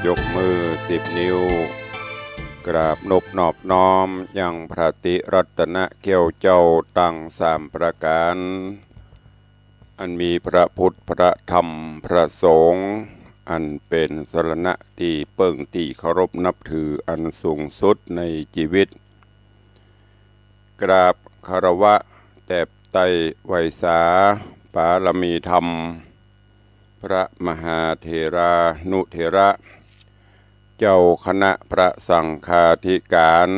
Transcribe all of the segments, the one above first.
ยกมือ10 นิ้วกราบนบนอบน้อมยังพระติรัตนเกี่ยวเจ้าตั้ง3 ประการอันมีพระพุทธพระธรรมพระสงฆ์อันเป็นสรณะที่เปิ่งที่เคารพนับถืออันสูงสุดในชีวิตกราบคารวะแตบไตไวสาปารมีธรรมพระมหาเถรานุเถระเจ้าคณะพระสังฆาธิการ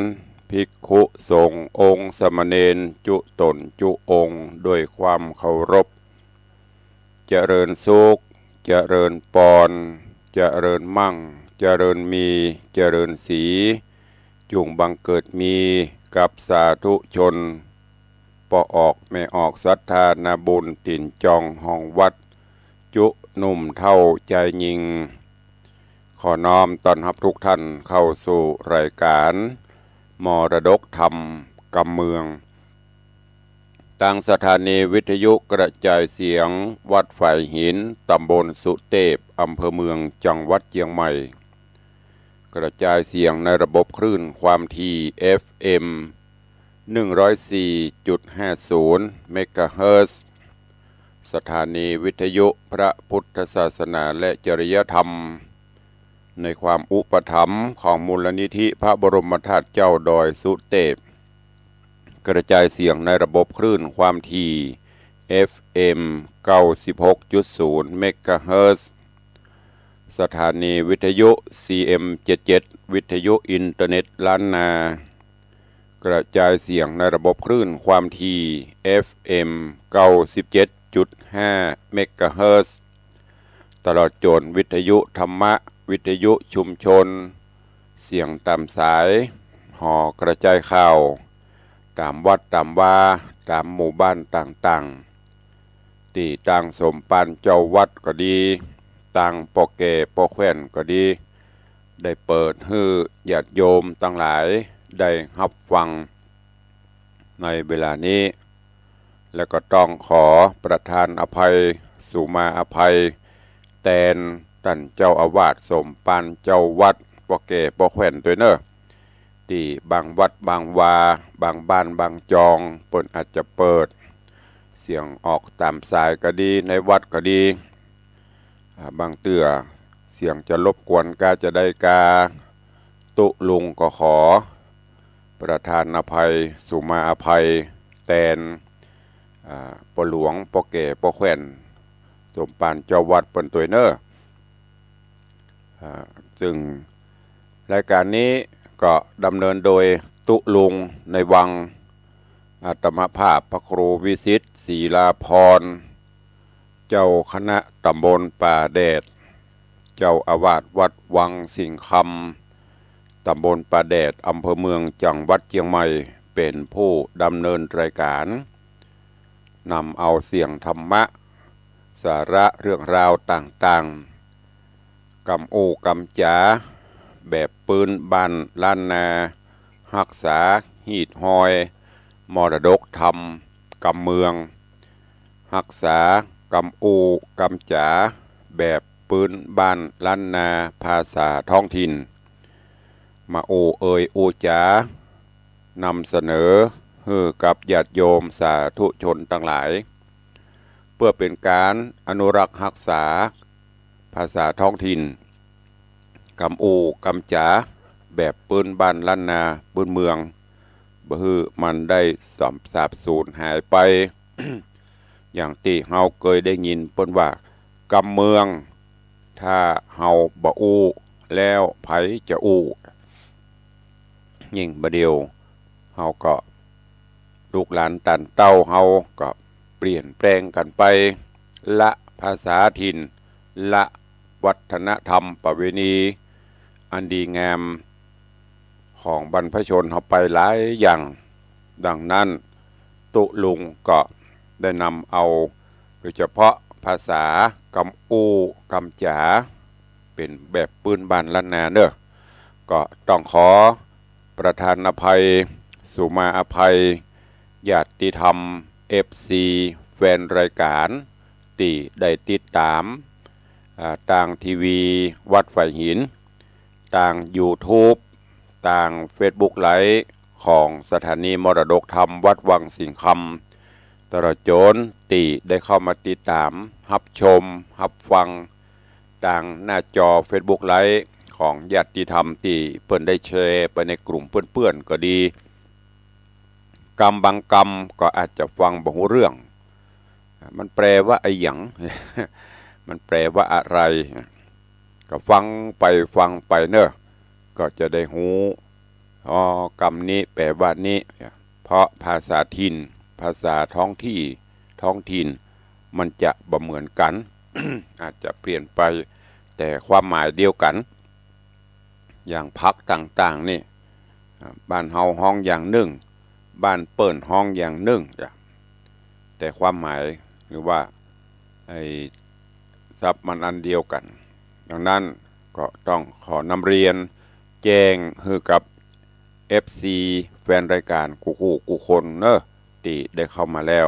ภิกขุสงฆ์องค์สมณเณรจุตนจุองค์ด้วยความเคารพเจริญสุขเจริญปรเจริญมั่งเจริญมีเจริญสีจุงบังเกิดมีกับสาธุชนปอออกไม่ออกศรัทธานาบุญติ่นจองห้องวัดจุหนุ่มเท่าใจยิงขอน้อมต้อนรับทุกท่านเข้าสู่รายการมรดกธรรมกำเมืองตั้งสถานีวิทยุกระจายเสียงวัดฝ่ายหินตำบลสุเทพอำเภอเมืองจังหวัดเชียงใหม่กระจายเสียงในระบบคลื่นความถี่ FM 104.50 เมกะเฮิรตซ์สถานีวิทยุพระพุทธศาสนาและจริยธรรมในความอุปถัมภ์ของมูลนิธิพระบรมธาตุเจ้าดอยสุเทพกระจายเสียงในระบบคลื่นความถี่ FM 96.0 เมกะเฮิรตซ์สถานีวิทยุ CM 77วิทยุอินเทอร์เน็ตล้านนากระจายเสียงในระบบคลื่นความถี่ FM 97.5 เมกะเฮิรตซ์ตลอดจนวิทยุธรรมะวิทยุชุมชนเสียงตามสายห่อกระจายข่าวตามวัดตามว่าตามหมู่บ้านต่างๆที่ต่างสมปันเจ้าวัดก็ดีต่างปอแก่ปอแขวนก็ดีได้เปิดให้ญาติโยมทั้งหลายได้รับฟังในเวลานี้และก็ต้องขอประทานอภัยสุมาอภัยแทนท่านเจ้าอาวาสสมปันเจ้าวัดปอแก่ปอแขวนด้วยเนอะที่บางวัดบางวาบางบ้านบางจองเปิ่นอาจจะเปิดเสียงออกตามสายก็ดีในวัดก็ดีบางเตื้อเสียงจะรบกวนกาจะได้กาตุลุงก็ขอประทานอภัยสุมาอภัยแทนปหลวงปอแก่ปอแขวนสมปานเจ้าวัดเปิ่นตัวเนอซึ่งรายการนี้ก็ดำเนินโดยตุลุงในวังอาตมภาพพระครูวิสิทธิ์ศรีลาภรณ์เจ้าคณะตำบลป่าแดดเจ้าอาวาสวัดวังสิงห์คำตำบลป่าแดดอำเภอเมืองจังหวัดเชียงใหม่เป็นผู้ดำเนินรายการนำเอาเสียงธรรมะสาระเรื่องราวต่างๆกำโอกำจ๋าแบบปืนบ้านล้านนารักษาหีดหอยมรดกธรรมกำเมืองรักษากำโอกำจ๋าแบบปืนบ้านล้านนาภาษาท้องถิ่นมาโอเอยโอจ๋านำเสนอให้กับญาติโยมสาธุชนทั้งหลายเพื่อเป็นการอนุรักษ์รักษาภาษาท้องถิ่นกำโอกำจ๋าแบบปืนบ้านล้านนาปืนเมืองบ่ฮือมันได้สาบสูญหายไป อย่างที่เฮาเคยได้ยินเปิ้นว่ากำเมืองถ้าเฮาบ่อู้แล้วไผจะอู้ยิ่งบ่เดียวเฮาก็ลูกหลานตันเต้าเฮาก็เปลี่ยนแปลงกันไปละภาษาถิ่นละวัฒนธรรมประเวณีอันดีงามของบรรพชนเฮาไปหลายอย่างดังนั้นตุลุงก็ได้นำเอาโดยเฉพาะภาษากำอูกำจ๋าเป็นแบบปืนบ้านล้านนาเนอะก็ต้องขอประทานอภัยสุมาอภัยญาติธรรม FC แฟนรายการที่ได้ติดตามทางทีวีวัดฝ่ายหิน ต่าง YouTube ต่าง Facebook ไลฟ์ของสถานีมรดกธรรมวัดวังสิงห์คำตลอดจนตีได้เข้ามาติดตามรับชมรับฟังต่างหน้าจอ Facebook ไลฟ์ของญาติธรรมที่เพิ่นได้แชร์ไปในกลุ่มเพื่อนๆก็ดีกรรมบางกรรมก็อาจจะฟังบ่รู้เรื่องมันแปลว่าไอ้หยัง มันแปลว่าอะไรก็ฟังไปเนอะก็จะได้หูกรรมนี้แปลว่านี้เพราะภาษาถิ่นภาษาท้องถิ่นมันจะบ่เหมือนกัน อาจจะเปลี่ยนไปแต่ความหมายเดียวกันอย่างพรรคต่างๆนี่บ้านเฮาห้องอย่างหนึ่งบ้านเปิ้นห้องอย่างหนึ่งแต่ความหมายหรือว่าไอ้ศัพท์มันอันเดียวกันดังนั้นก็ต้องขอนำเรียนแจ้งให้กับ FC แฟนรายการกูคนเนอะที่ได้เข้ามาแล้ว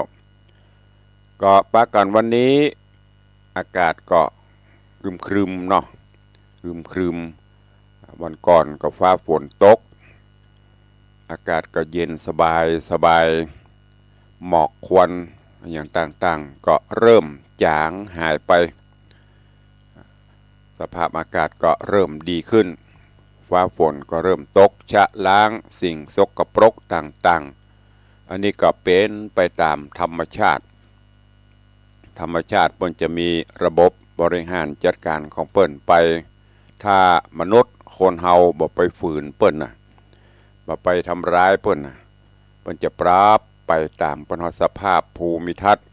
ก็ปากันวันนี้อากาศก็ครึมเนาะครึมวันก่อนก็ฟ้าฝนตกอากาศก็เย็นสบายหมอกควันอย่างต่างๆก็เริ่มจางหายไปสภาพอากาศก็เริ่มดีขึ้นฟ้าฝนก็เริ่มตกชะล้างสิ่งสกปรกต่างๆอันนี้ก็เป็นไปตามธรรมชาติเปิ้นจะมีระบบบริหารจัดการของเปิ้นไปถ้ามนุษย์คนเฮาบ่ไปฝืนเปิ้นน่ะบ่ไปทำร้ายเปิ้นน่ะเปิ้นจะปรับไปตามปัญหาสภาพภูมิทัศน์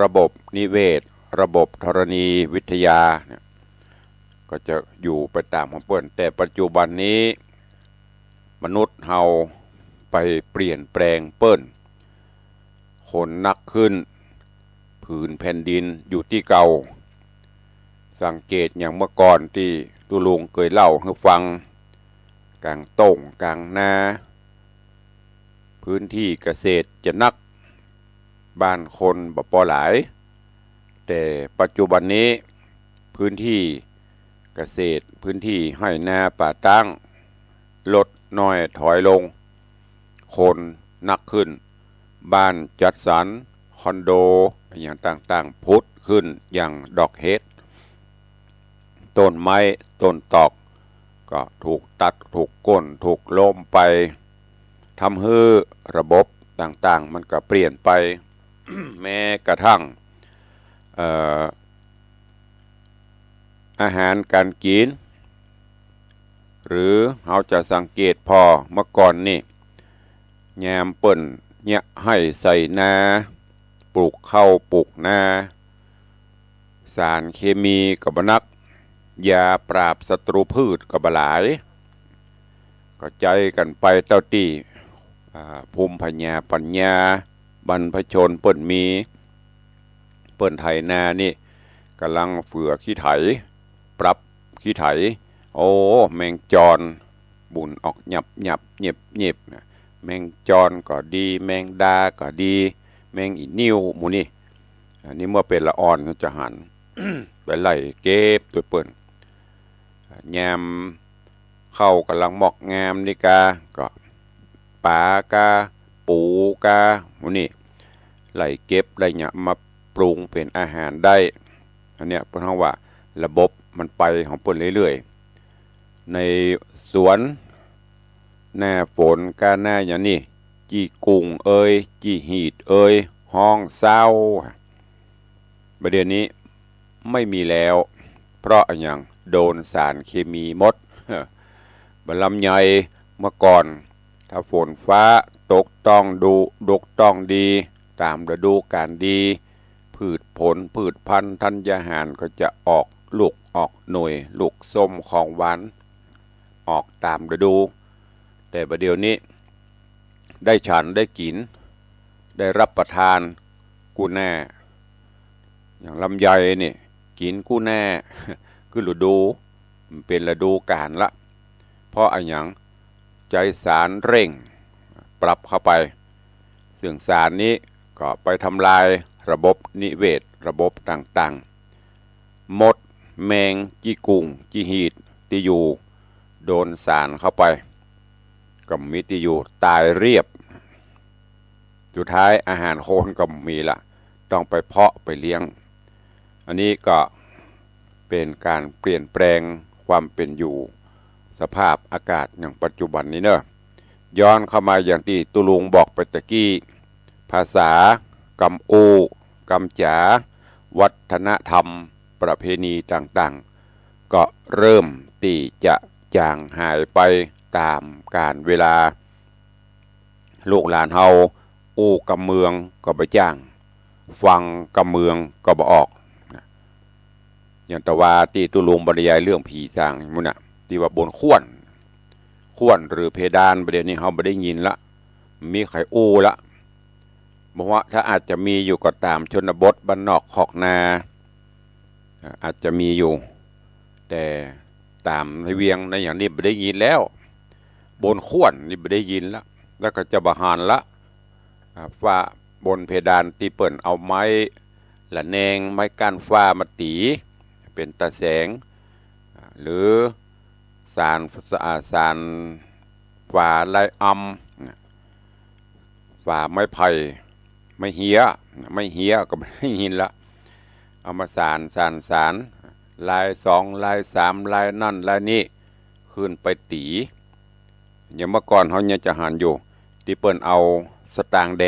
ระบบนิเวศระบบธรณีวิทยาเนี่ยก็จะอยู่ไปตามของเปิ้นแต่ปัจจุบันนี้มนุษย์เฮาไปเปลี่ยนแปลงเปิ้นคนนักขึ้นผืนแผ่นดินอยู่ที่เก่าสังเกตอย่างเมื่อก่อนที่ตุลุงเคยเล่าให้ฟังกลางโต้งกลางนาพื้นที่เกษตรจะนักบ้านคนบ่พอหลายแต่ปัจจุบันนี้พื้นที่เกษตรพื้นที่ให้นาป่าตั้งลดน้อยถอยลงคนนักขึ้นบ้านจัดสรรคอนโดอย่างต่างๆพุทธขึ้นอย่างดอกเฮ็ดต้นไม้ต้นตอกก็ถูกตัดถูกก้นถูกล้มไปทำให้ระบบต่างๆมันก็เปลี่ยนไป แม้กระทั่งอาหารการกินหรือเราจะสังเกตพอเมื่อก่อนนี่แยมเปิ้นเนี่ยให้ใส่นาปลูกข้าวปลูกนาสารเคมีกับบนักยาปราบศัตรูพืชกับบหลายก็ใจกันไปเต้าตีภูมิปัญญาบรรพชนเปิ้นมีเปิ้นไถนานี่กำลังเฟื่อขี้ไถปรับขี้ไถโอ้แมงจรบุญออกหยับเงียบแมงจรก็ดีแมงดาก็ดีแมงอีนิ้วหมูนี่อันนี้เมื่อเป็นละอ่อนจะหัน ไปไล่เก็บตัวเปิ้นแยมเข้ากำลังหมอกงามนี่กาก็ปลากาปูกาหมูนี่ไล่เก็บไล่เนี่ยมาปรุงเป็นอาหารได้อันเนี้ยเพิ่นเฮาว่าระบบมันไปของเปิ้นเรื่อยๆในสวนหน้าฝนกาหน้าอย่างนี้จีกุ้งเอ้ยจีหีดเอ้ยห้องเศร้าประเดี๋ยวนี้ไม่มีแล้วเพราะอย่างโดนสารเคมีหมด บลำไยเมื่อก่อนถ้าฝนฟ้าตกต้องดีตามฤดูกาลดีพืชผลพืชพันธุ์ธัญญาหารก็จะออกลูกออกหน่วยลูกส้มของหวานออกตามฤดูแต่ประเดี๋ยวนี้ได้ฉันได้กินได้รับประทานกูแน่อย่างลำไยนี่กินกูแน่ คือฤดูมันเป็นฤดูกาลละเพราะอันอย่างใจสารเร่งปรับเข้าไปซึ่งสารนี้ก็ไปทำลายระบบนิเวศระบบต่างๆมดแมงจีกุ้งจีหีดที่อยู่ โดนสารเข้าไปก็มีที่อยู่ตายเรียบสุดท้ายอาหารโคนก็มีละต้องไปเพาะไปเลี้ยงอันนี้ก็เป็นการเปลี่ยนแปลงความเป็นอยู่สภาพอากาศอย่างปัจจุบันนี้เนอะย้อนเข้ามาอย่างที่ตุลุงบอกไปตะกี้ภาษากำอูกำจ๋าวัฒนธรรมประเพณีต่างๆก็เริ่มที่จะจางหายไปตามกาลเวลาลูกหลานเฮาอู้กำเมืองก็ไปจ้างฟังกำเมืองก็บ่ออกอย่างแต่ว่าที่ตุลุงบรรยายเรื่องผีสางมุน่ะที่ว่าบนข้วนหรือเพดานประเดี๋ยวนี้เฮาบ่ได้ยินละมีไขอู้ละบอกว่าถ้าอาจจะมีอยู่ก็ตามชนบทบ้านนอกขอกนาอาจจะมีอยู่แต่ตามในเวียงในอย่างนี้บ่ได้ยินแล้วบนข้วนนี่บ่ได้ยินละแล้วก็จะบะหานละว่าบนเพดานที่เปิ่นเอาไม้ละแนงไม้ก้านฟ้ามาตีเป็นตะแสงหรือสารฝาลายฝาไม้ไผ่ไม่เหี้ยก็ไม่ได้ยินละเอามาสารลาย2ลาย3ลายนั่นลายนี้ขึ้นไปตีอย่างเมื่อก่อนเขาเนี่ยจะหันอยู่ที่เปิ้นเอาสตางค์แ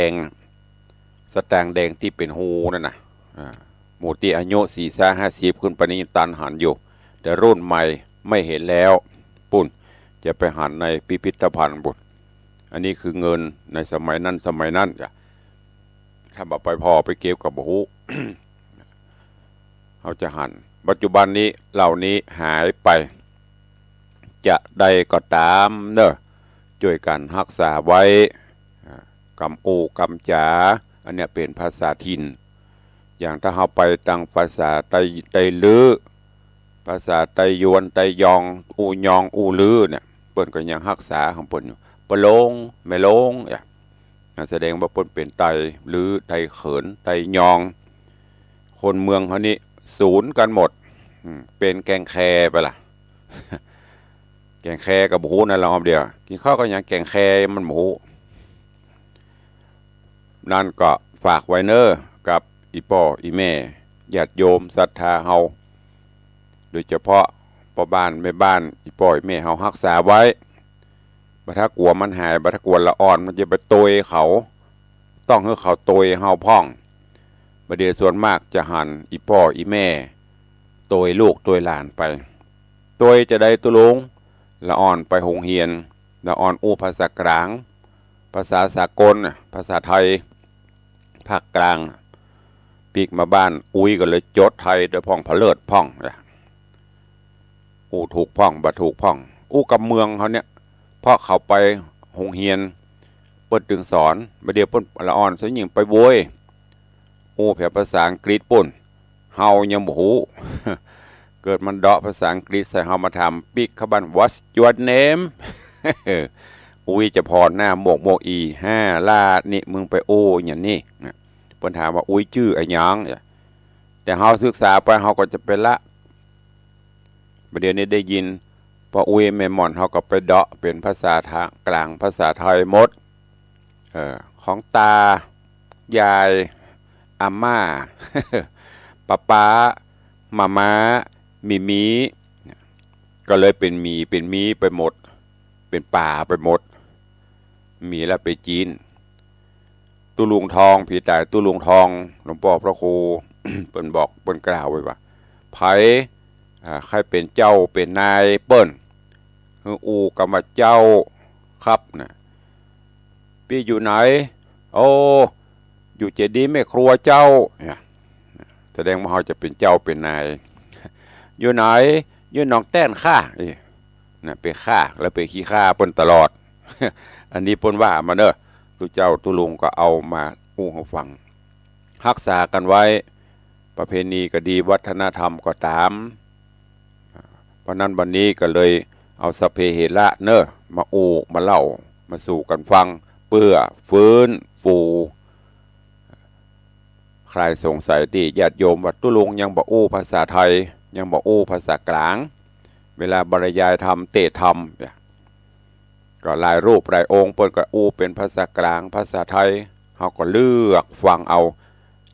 ดงที่เป็นหูนั่นน่ะหมู่ที่อายุ40-50ขึ้นไปนี้ตันหันอยู่แต่รุ่นใหม่ไม่เห็นแล้วปุ่นจะไปหันในพิพิธภัณฑ์บุตรอันนี้คือเงินในสมัยนั้นถ้าบอกไปพอไปเก็บกับหู เขาจะหันปัจจุบันนี้เหล่านี้หายไปจะได้ก็ตามเนอะช่วยกันรักษาไว้กำอูกำจ๋าอันเนี้ยเป็นภาษาถิ่นอย่างถ้าเราไปทางภาษาไตลื้อภาษาไตยวนไตยองอูยองอูลือเนี่ยเปิ้นก็ยังรักษาของเปิ้นอยู่ปะโลงแม่โลงแสดงว่าเปิ้นเป็นไตลือไตเขินไตยองคนเมืองเขานี้ศูนย์กันหมดเป็นแกงแคไปล่ะ แกงแคกับหมูนั่นเราเอาเดียวกินข้าวก็ยังแกงแคมันหมูนั่นก็ฝากไว้เนอกับอีพ่ออีแม่ญาติโยมศรัทธาเฮาโดยเฉพาะพ่อบ้านแม่บ้านอีพ่ออีแม่เฮารักษาไว้บัดถ้ากลัวมันหายบัดถ้ากลัวละอ่อนมันจะไปโตยเขาต้องให้เขาโตยเฮาพ่องประเดี๋ยวส่วนมากจะหันอีพ่ออีแม่โตยลูกโตยหลานไปโตยจะได้ตุลงละอ่อนไปโรงเรียนละอ่อนอู้ภาษากลางภาษาสากลภาษาไทยภาคกลางปีกมาบ้านอุ้ยก็เลยจดไทยโดยพ่องผเลิดพ่องอู้ถูกพ่องบ่ถูกพ่องอู้กับเมืองเขาเนี่ยเพราะเขาไปโรงเรียนเปิ้นถึงสอนประเดี๋ยวเปิ้นละอ่อนซะยิ่งไปโวยอู้แผ่ภาษาอังกฤษปุ่นเฮายังบ่ฮู้ เกิดมันเดาะภาษาอังกฤษใส่เฮามาทำปิกขบัน What's your name อุ้ยจะพรหน้าโมกอี5ล่านี่มึงไปโอ้อย่างนี้เพิ่นถามว่าอุ้ยชื่อไอ้หยังแต่เฮาศึกษาไปเฮาก็จะเป็นละประเดี๋ยวนี้ได้ยินพออุ้ยแม่ม่อนเฮาก็ไปเดาะเป็นภาษาทางกลางภาษาไทยหมดของตายายอาม่า ป้ามามีก็เลยเป็นมีไปหมดเป็นป่าไปหมดมีแล้วไปจีนตุลุงทองผีตายตุลุงทองหลวงพ่อพระครู เปิ้นบอกเปิ้นกล่าวไว้ว่าไผใครเป็นเจ้าเป็นนายเปิ้นอูกำมาเจ้าครับนะพี่อยู่ไหนโอ้อยู่เจดีย์แม่ครัวเจ้าแสดงว่าเขาจะเป็นเจ้าเป็นนายอยู่ไหนอยู่หนองแต้นข้านะไปฆ่าแล้วไปขี้ฆ่าเปิ้นตลอด อันนี้เปิ้นว่ามาเนอะตุเจ้าตุลุงก็เอามาอู้ให้ฟังรักษากันไว้ประเพณีก็ดีวัฒนธรรมก็ตามเพราะนั้นวันนี้ก็เลยเอาสพเพเหระเนอะมาอู้มาเล่ามาสู่กันฟังเพื่อฟื้นฟูใครสงสัยที่ญาติโยมวัดตุลุงยังบ่อู้ภาษาไทยยังบ่อู้ภาษากลาง เวลาบรรยายธรรมเทศน์ธรรมก็หลายรูปหลายองค์เปิดก็อู้เป็นภาษากลางภาษาไทยเขาก็เลือกฟังเอา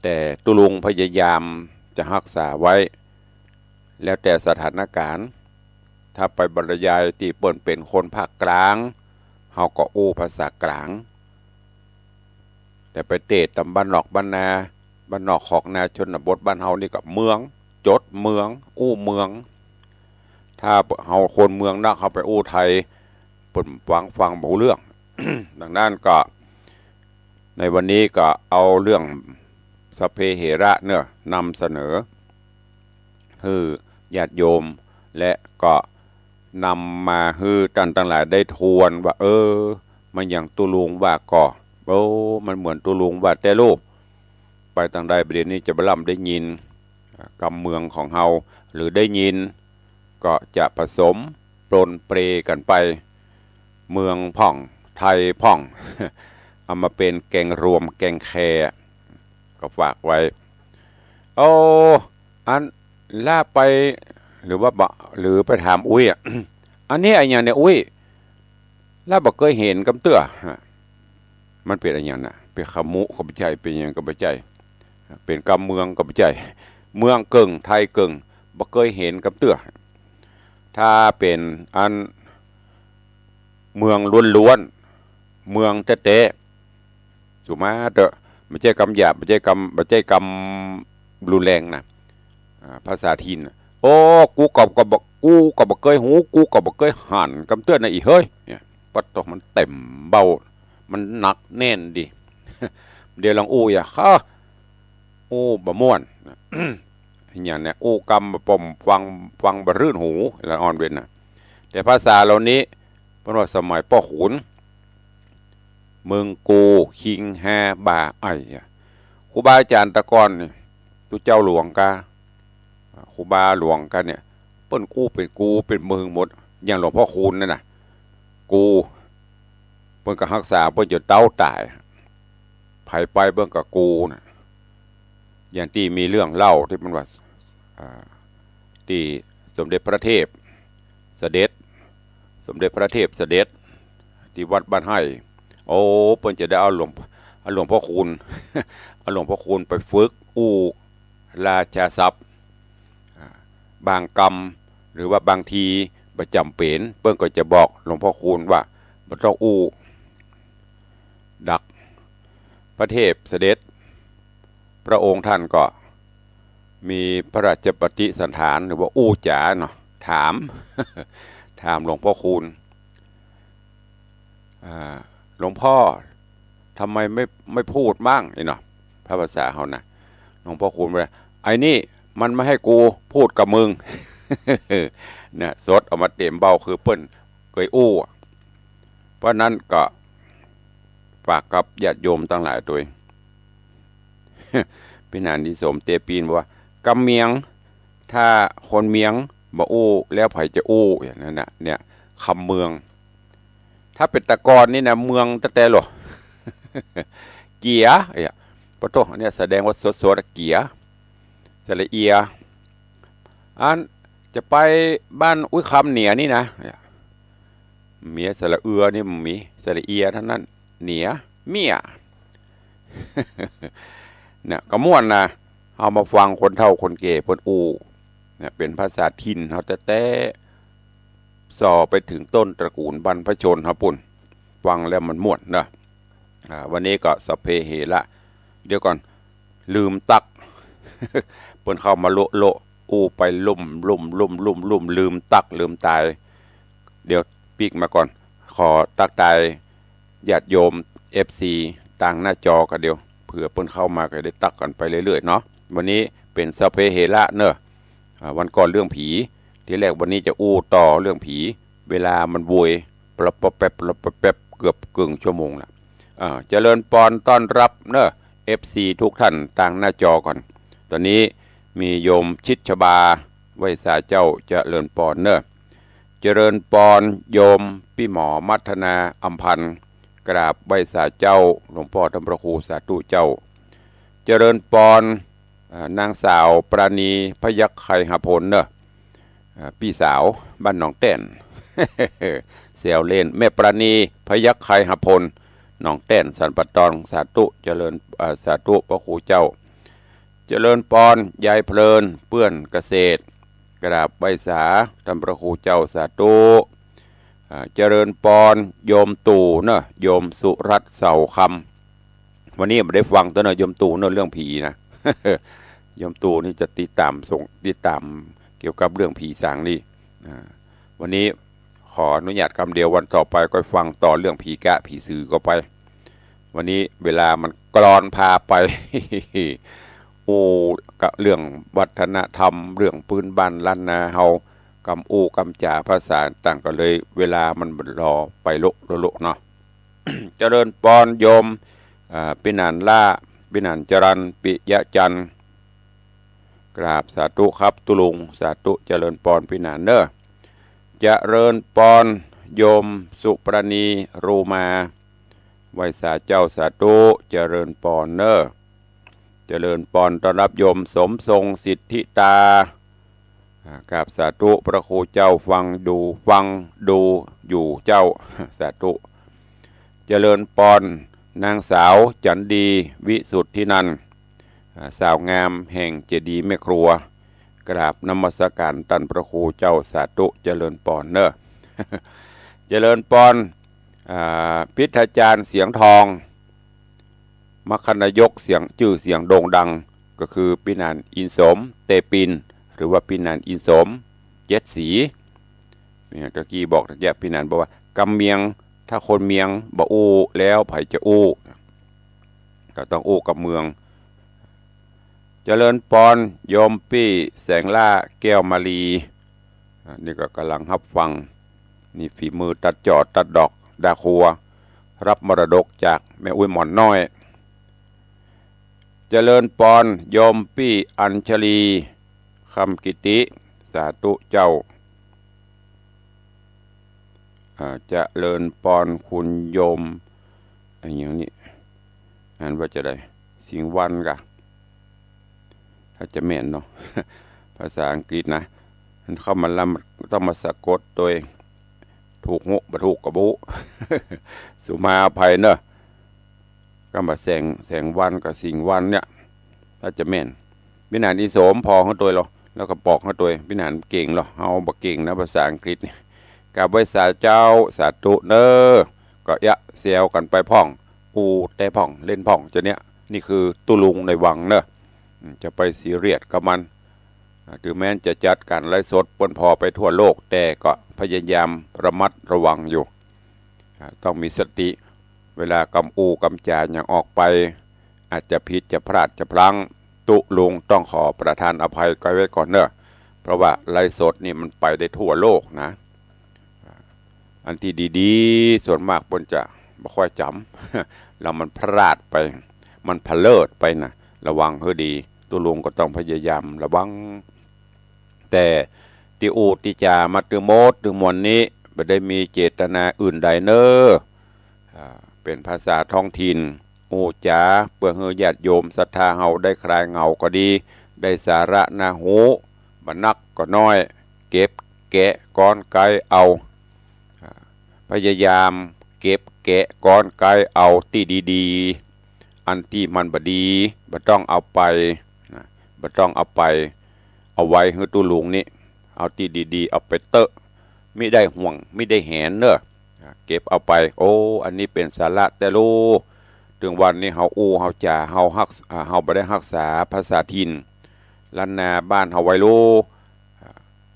แต่ตุลุงพยายามจะรักษาไว้แล้วแต่สถานการณ์ถ้าไปบรรยายที่เปิ่นเป็นคนภาคกลางเขาก็อู้ภาษากลางแต่ไปเทศน์ตำบ้านนอกบ้านนาบ้านนอกขอกนาชนบทบ้านเฮานี่ก็เมืองจดเมืองอู้เมืองถ้าเฮาคนเมืองนักเขาไปอู้ไทยเปิ่นฟังบ่รู้เรื่อง ดังนั้นก็ในวันนี้ก็เอาเรื่องสัพเพเหระเนี่ยนำเสนอให้ญาติโยมและก็นำมาให้ท่านทั้งหลายได้ทวนว่ามันอย่างตุลุงว่าก่อมันเหมือนตุลุงว่าแต่รูปไปทางใดประเด็นนี้จะบล่ำได้ยินกำเมืองของเฮาหรือได้ยินก็จะผสมปนเปรกันไปเมืองพ่องไทยพ่อง เอามาเป็นแกงรวมแกงแคก็ฝากไว้อันล่าไปหรือว่าหรือไปถามอุ้ย อันนี้ไอ้อย่างเนี่ยอุ้ยล่าบอกเคยเห็นกำเตื้อมันเป็นอะไรอย่างน่ะเป็นขมุกับใจเป็นอย่างกับใจเป็นกำเมืองกับใจเมืองเกิงไทยเกิงบอกเคยเห็นกำเตื้อถ้าเป็นอันเมืองล้วนๆเมืองเต๊ะๆถูกไหมเด้อไม่ใช่กำหยาบไม่ใช่กำรุนแรงนะภาษาถิ่นกูก็บอกเคยหูกูก็บอกเคยหันกำเตื้อนะอีเฮ้ยเนี่ยปัดตกมันเต็มเบามันหนักแน่นดิ เดี๋ยวลองอู้บะม่วน อย่างเนี้ยกำบะปมฟังบะรื่นหูละอ่อนเว้นนะแต่ภาษาเหล่านี้เพราะว่าสมัยพ่อขุนเมืองกูคิงแฮบาไอครูบาอาจารย์ตะกอนนี่ตุเจ้าหลวงกาครูบาหลวงกันเนี่ยเปิ้นเป็นเมืองหมดอย่างหลวงพ่อคูณนั่นน่ะกูเปิ้นก็รักษาเปิ้นจะเต้าตายไผไปเบิ่งกับกูน่ะอย่างที่มีเรื่องเล่าที่มันว่าที่สมเด็จพระเทพเสด็จที่วัดบ้านไห้เปิ้นจะได้เอาหลวงพ่อคูณ เอาหลวงพ่อคูณไปฝึกราชาศัพท์บางกรรมหรือว่าบางทีประจำเป็นเปิ้นก็จะบอกหลวงพ่อคูณว่าบ่ต้องดักพระเทพเสด็จพระองค์ท่านก็มีพระราชปฏิสันถานหรือว่าจ๋าเนาะถามหลวงพ่อคูณหลวงพ่อทำไมไม่พูดบ้างเนาะพระภาษาเขานะหลวงพ่อคูณว่าไอ้นี่มันไม่ให้กูพูดกับมึง เนี่ยสดเอามาเต็มเบาคือเปิ้นเคยเพราะนั้นก็ฝากกับญาติโยมทั้งหลายตัว พี่นานที่สมเตปีนบอกว่ากำเมียงถ้าคนเมียงบ่แล้วไผจะอย่างนั้นน่ะเนี่ยคำเมืองถ้าเป็นตะกอนนี่นะเมืองแต่หรอ เกียปะโตเนี่ยแสดงว่าสดเกียสระเอียอันจะไปบ้านอุ้ยคำเหนียนี่นะเมียสระเอือนี่มันมีสระเอียเท่านั้นเหนียเมีย เนี่ยก็ม่วนนะเอามาฟังคนเฒ่าคนแก่เพิ่นเนี่ยเป็นภาษาถิ่นเฮาแต่ส่อไปถึงต้นตระกูลบรรพชนครับปุ่นฟังแล้วมันม่วนนะวันนี้ก็สัพเพเหระเดี๋ยวก่อนลืมตัก เปิ้นเข้ามาโลไปลุ่มลืมตักลืมตายเดี๋ยวปีกมาก่อนขอตักตายญาติโยม FC ต่างหน้าจอกันเดียวเผื่อเปิ้นเข้ามาก็ได้ตักกันไปเรื่อยๆเนาะวันนี้เป็นสัพเพเหระเนอะวันก่อนเรื่องผีที่แรกวันนี้จะต่อเรื่องผีเวลามันโวยปรับแป๊บเกือบกึ่งชั่วโมงละเจริญปอนต้อนรับเนอะ FC ทุกท่านต่างหน้าจอก่อนตอนนี้มีโยมชิดชบาไว้สาเจ้าเจริญปอนเนอะเจริญปอนโยมพี่หมอมัทนาอัมพันธ์กราบไว้สาเจ้าหลวงพ่อธรรมพระครูสาธุเจ้าเจริญปอนนางสาวปราณีพยัคฆ์ไคหพลเนอะ พี่สาวบ้านหนองแต้น เสียวเล่นแม่ปราณีพยัคฆ์ไคหพลหนองแต้นสันปะตองสาธุเจริญสาธุพระครูเจ้าเจริญปอนยายเพลินเปื้อนเกษตรกราบใบสาทำพระครูเจ้าสาธุเจริญปอนโยมตู่เนอะโยมสุรัตน์เสาคำวันนี้ไม่ได้ฟังตัวเนอะโยมตู่เนอะเรื่องผีนะ โยมตู่นี่จะติดตามเกี่ยวกับเรื่องผีสางนี่วันนี้ขออนุญาตคำเดียววันต่อไปก็ฟังต่อเรื่องผีกะผีสือก็ไปวันนี้เวลามันกรอนพาไป โอ้กับเรื่องวัฒนธรรมเรื่องพื้นบ้านล้านนาเฮากำอู้กำจ่าภาษาต่างก็เลยเวลามันรอไปโลเนาะ เจริญปอนโยมปินันล่าปินันจรันปิยะจันกราบสาธุครับตุลุงสาธุเจริญปอนปินันเนอเจริญปอนโยมสุปรณีรูมาไวสาเจ้าสาธุเจริญปอนเนอเจริญปอนต้อนรับโยมสมทรงสิทธิตากราบสาธุพระครูเจ้าฟังดูอยู่เจ้าสาธุเจริญปอนนางสาวจันดีวิสุทธินันท์สาวงามแห่งเจดีย์แม่ครัวกราบนมัสการตันพระครูเจ้าสาธุเจริญปอนเนอ เจริญปอนพิธาจารย์เสียงทองมัคคณายกเสียงชื่อเสียงโด่งดังก็คือปินันอินสมเตปินหรือว่าปินันอินสมเจ็ดสีเนี่ยตะกี้บอกตะกี้ปินันบอกว่ากำเมียงถ้าคนเมียงบ่อู้แล้วไผจะอู้ก็ต้องอู้กับเมืองเจริญปอนโยมปี้แสงล่าแก้วมาลีนี่ก็กำลังรับฟังนี่ฝีมือตัดจอดตัดดอกดาครัวรับมรดกจากแม่อุ้ยหมอนน้อยเจริญปอนโยมปี้อัญชลีคำกิติสาธุเจ้าเจริญปอนคุณโยมอย่างนี้อ่านว่าจะได้สิงวันกะถ้าจะแม่นเนาะ ภาษาอังกฤษนะมันเข้ามาแล้วต้องมาสะกดตัวเองถูกหุบถูกกระบุ สุมาภัยเนอะก็มาแสงวันกับสิงวันเนี่ยถ้าจะแม่นพินานอิโสมพอเขาตัวเราแล้วก็ปอกเขาตัวพินานเก่งหรอเอาบักเก่งนะภาษาอังกฤษกับไว้สาเจ้าสาธุเนอก็ยะเสียวกันไปพ่องอูแต่พ่องเล่นพ่องจะเนี้ยนี่คือตุลุงในวังเนอะจะไปซีเรียสกับมันถึงแม้จะจัดการไล่สดปนพอไปทั่วโลกแต่ก็พยายามระมัดระวังอยู่ต้องมีสติเวลากำอูกำจาอย่างออกไปอาจจะผิดจะพลาดจะพลั้งตุลุงต้องขอประทานอภัยไว้ก่อนเนอะเพราะว่าไล่สดนี่มันไปได้ทั่วโลกนะอันที่ดีๆส่วนมากปนจะไม่ค่อยจำแล้วมันพลาดไปมันพเลิดไปนะระวังให้ดีตุลุงก็ต้องพยายามระวังแต่ติอูติจามัตตึโมดถึงมวลนี้ไม่ได้มีเจตนาอื่นใดเนอเป็นภาษาท้องถิ่นโอจาเพื่อให้ญาติโยมศรัทธาเฮาได้คลายเหงาก็ดีได้สาระนาหูบรรนักก็น้อยเก็บแกะก้อนไกเอาพยายามเก็บแกะก้อนไกเอาที่ดีๆอันที่มันบดีบ่ต้องเอาไปบ่ต้องเอาไปเอาไว้ให้ตู้ลุงนี่เอาที่ดีๆเอาไปเตอะไม่ได้ห่วงไม่ได้แหนเนอะเก็บเอาไปโอ้อันนี้เป็นสาระแต่รู้ถึงวันนี้เฮาอู้เฮาจ่าเฮาบ่ได้รักษาภาษาถิ่นล้านนาบ้านเฮาไว้รู้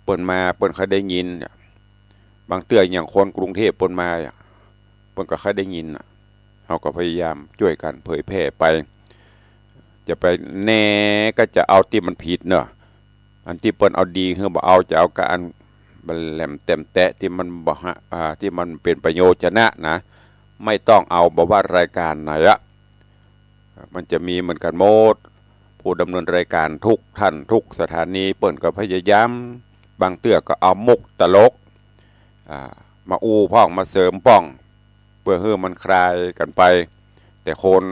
เปิ้นเคยได้ยินบางเตื้ออย่างคนกรุงเทพเปิ้นมาเปิ้นก็เคยได้ยินเฮาก็พยายามช่วยกันเผยแพร่ไปจะไปแน่ก็จะเอาที่มันผิดเนอะอันที่เปิ้นเอาดีคือบ่เอาจะเอากับอันบันแหลมเต็มแตะที่มันบ่ที่มันเป็นประโยชนะนะไม่ต้องเอาบ่ว่ารายการไหนอะมันจะมีเหมือนกันหมดผู้ดำเนินรายการทุกท่านทุกสถานีเปิ้นก็พยายามบางเตื้อก็เอามุกตลกมาอู้พ่องมาเสริมป้องเพื่อให้มันคลายกันไปแต่คน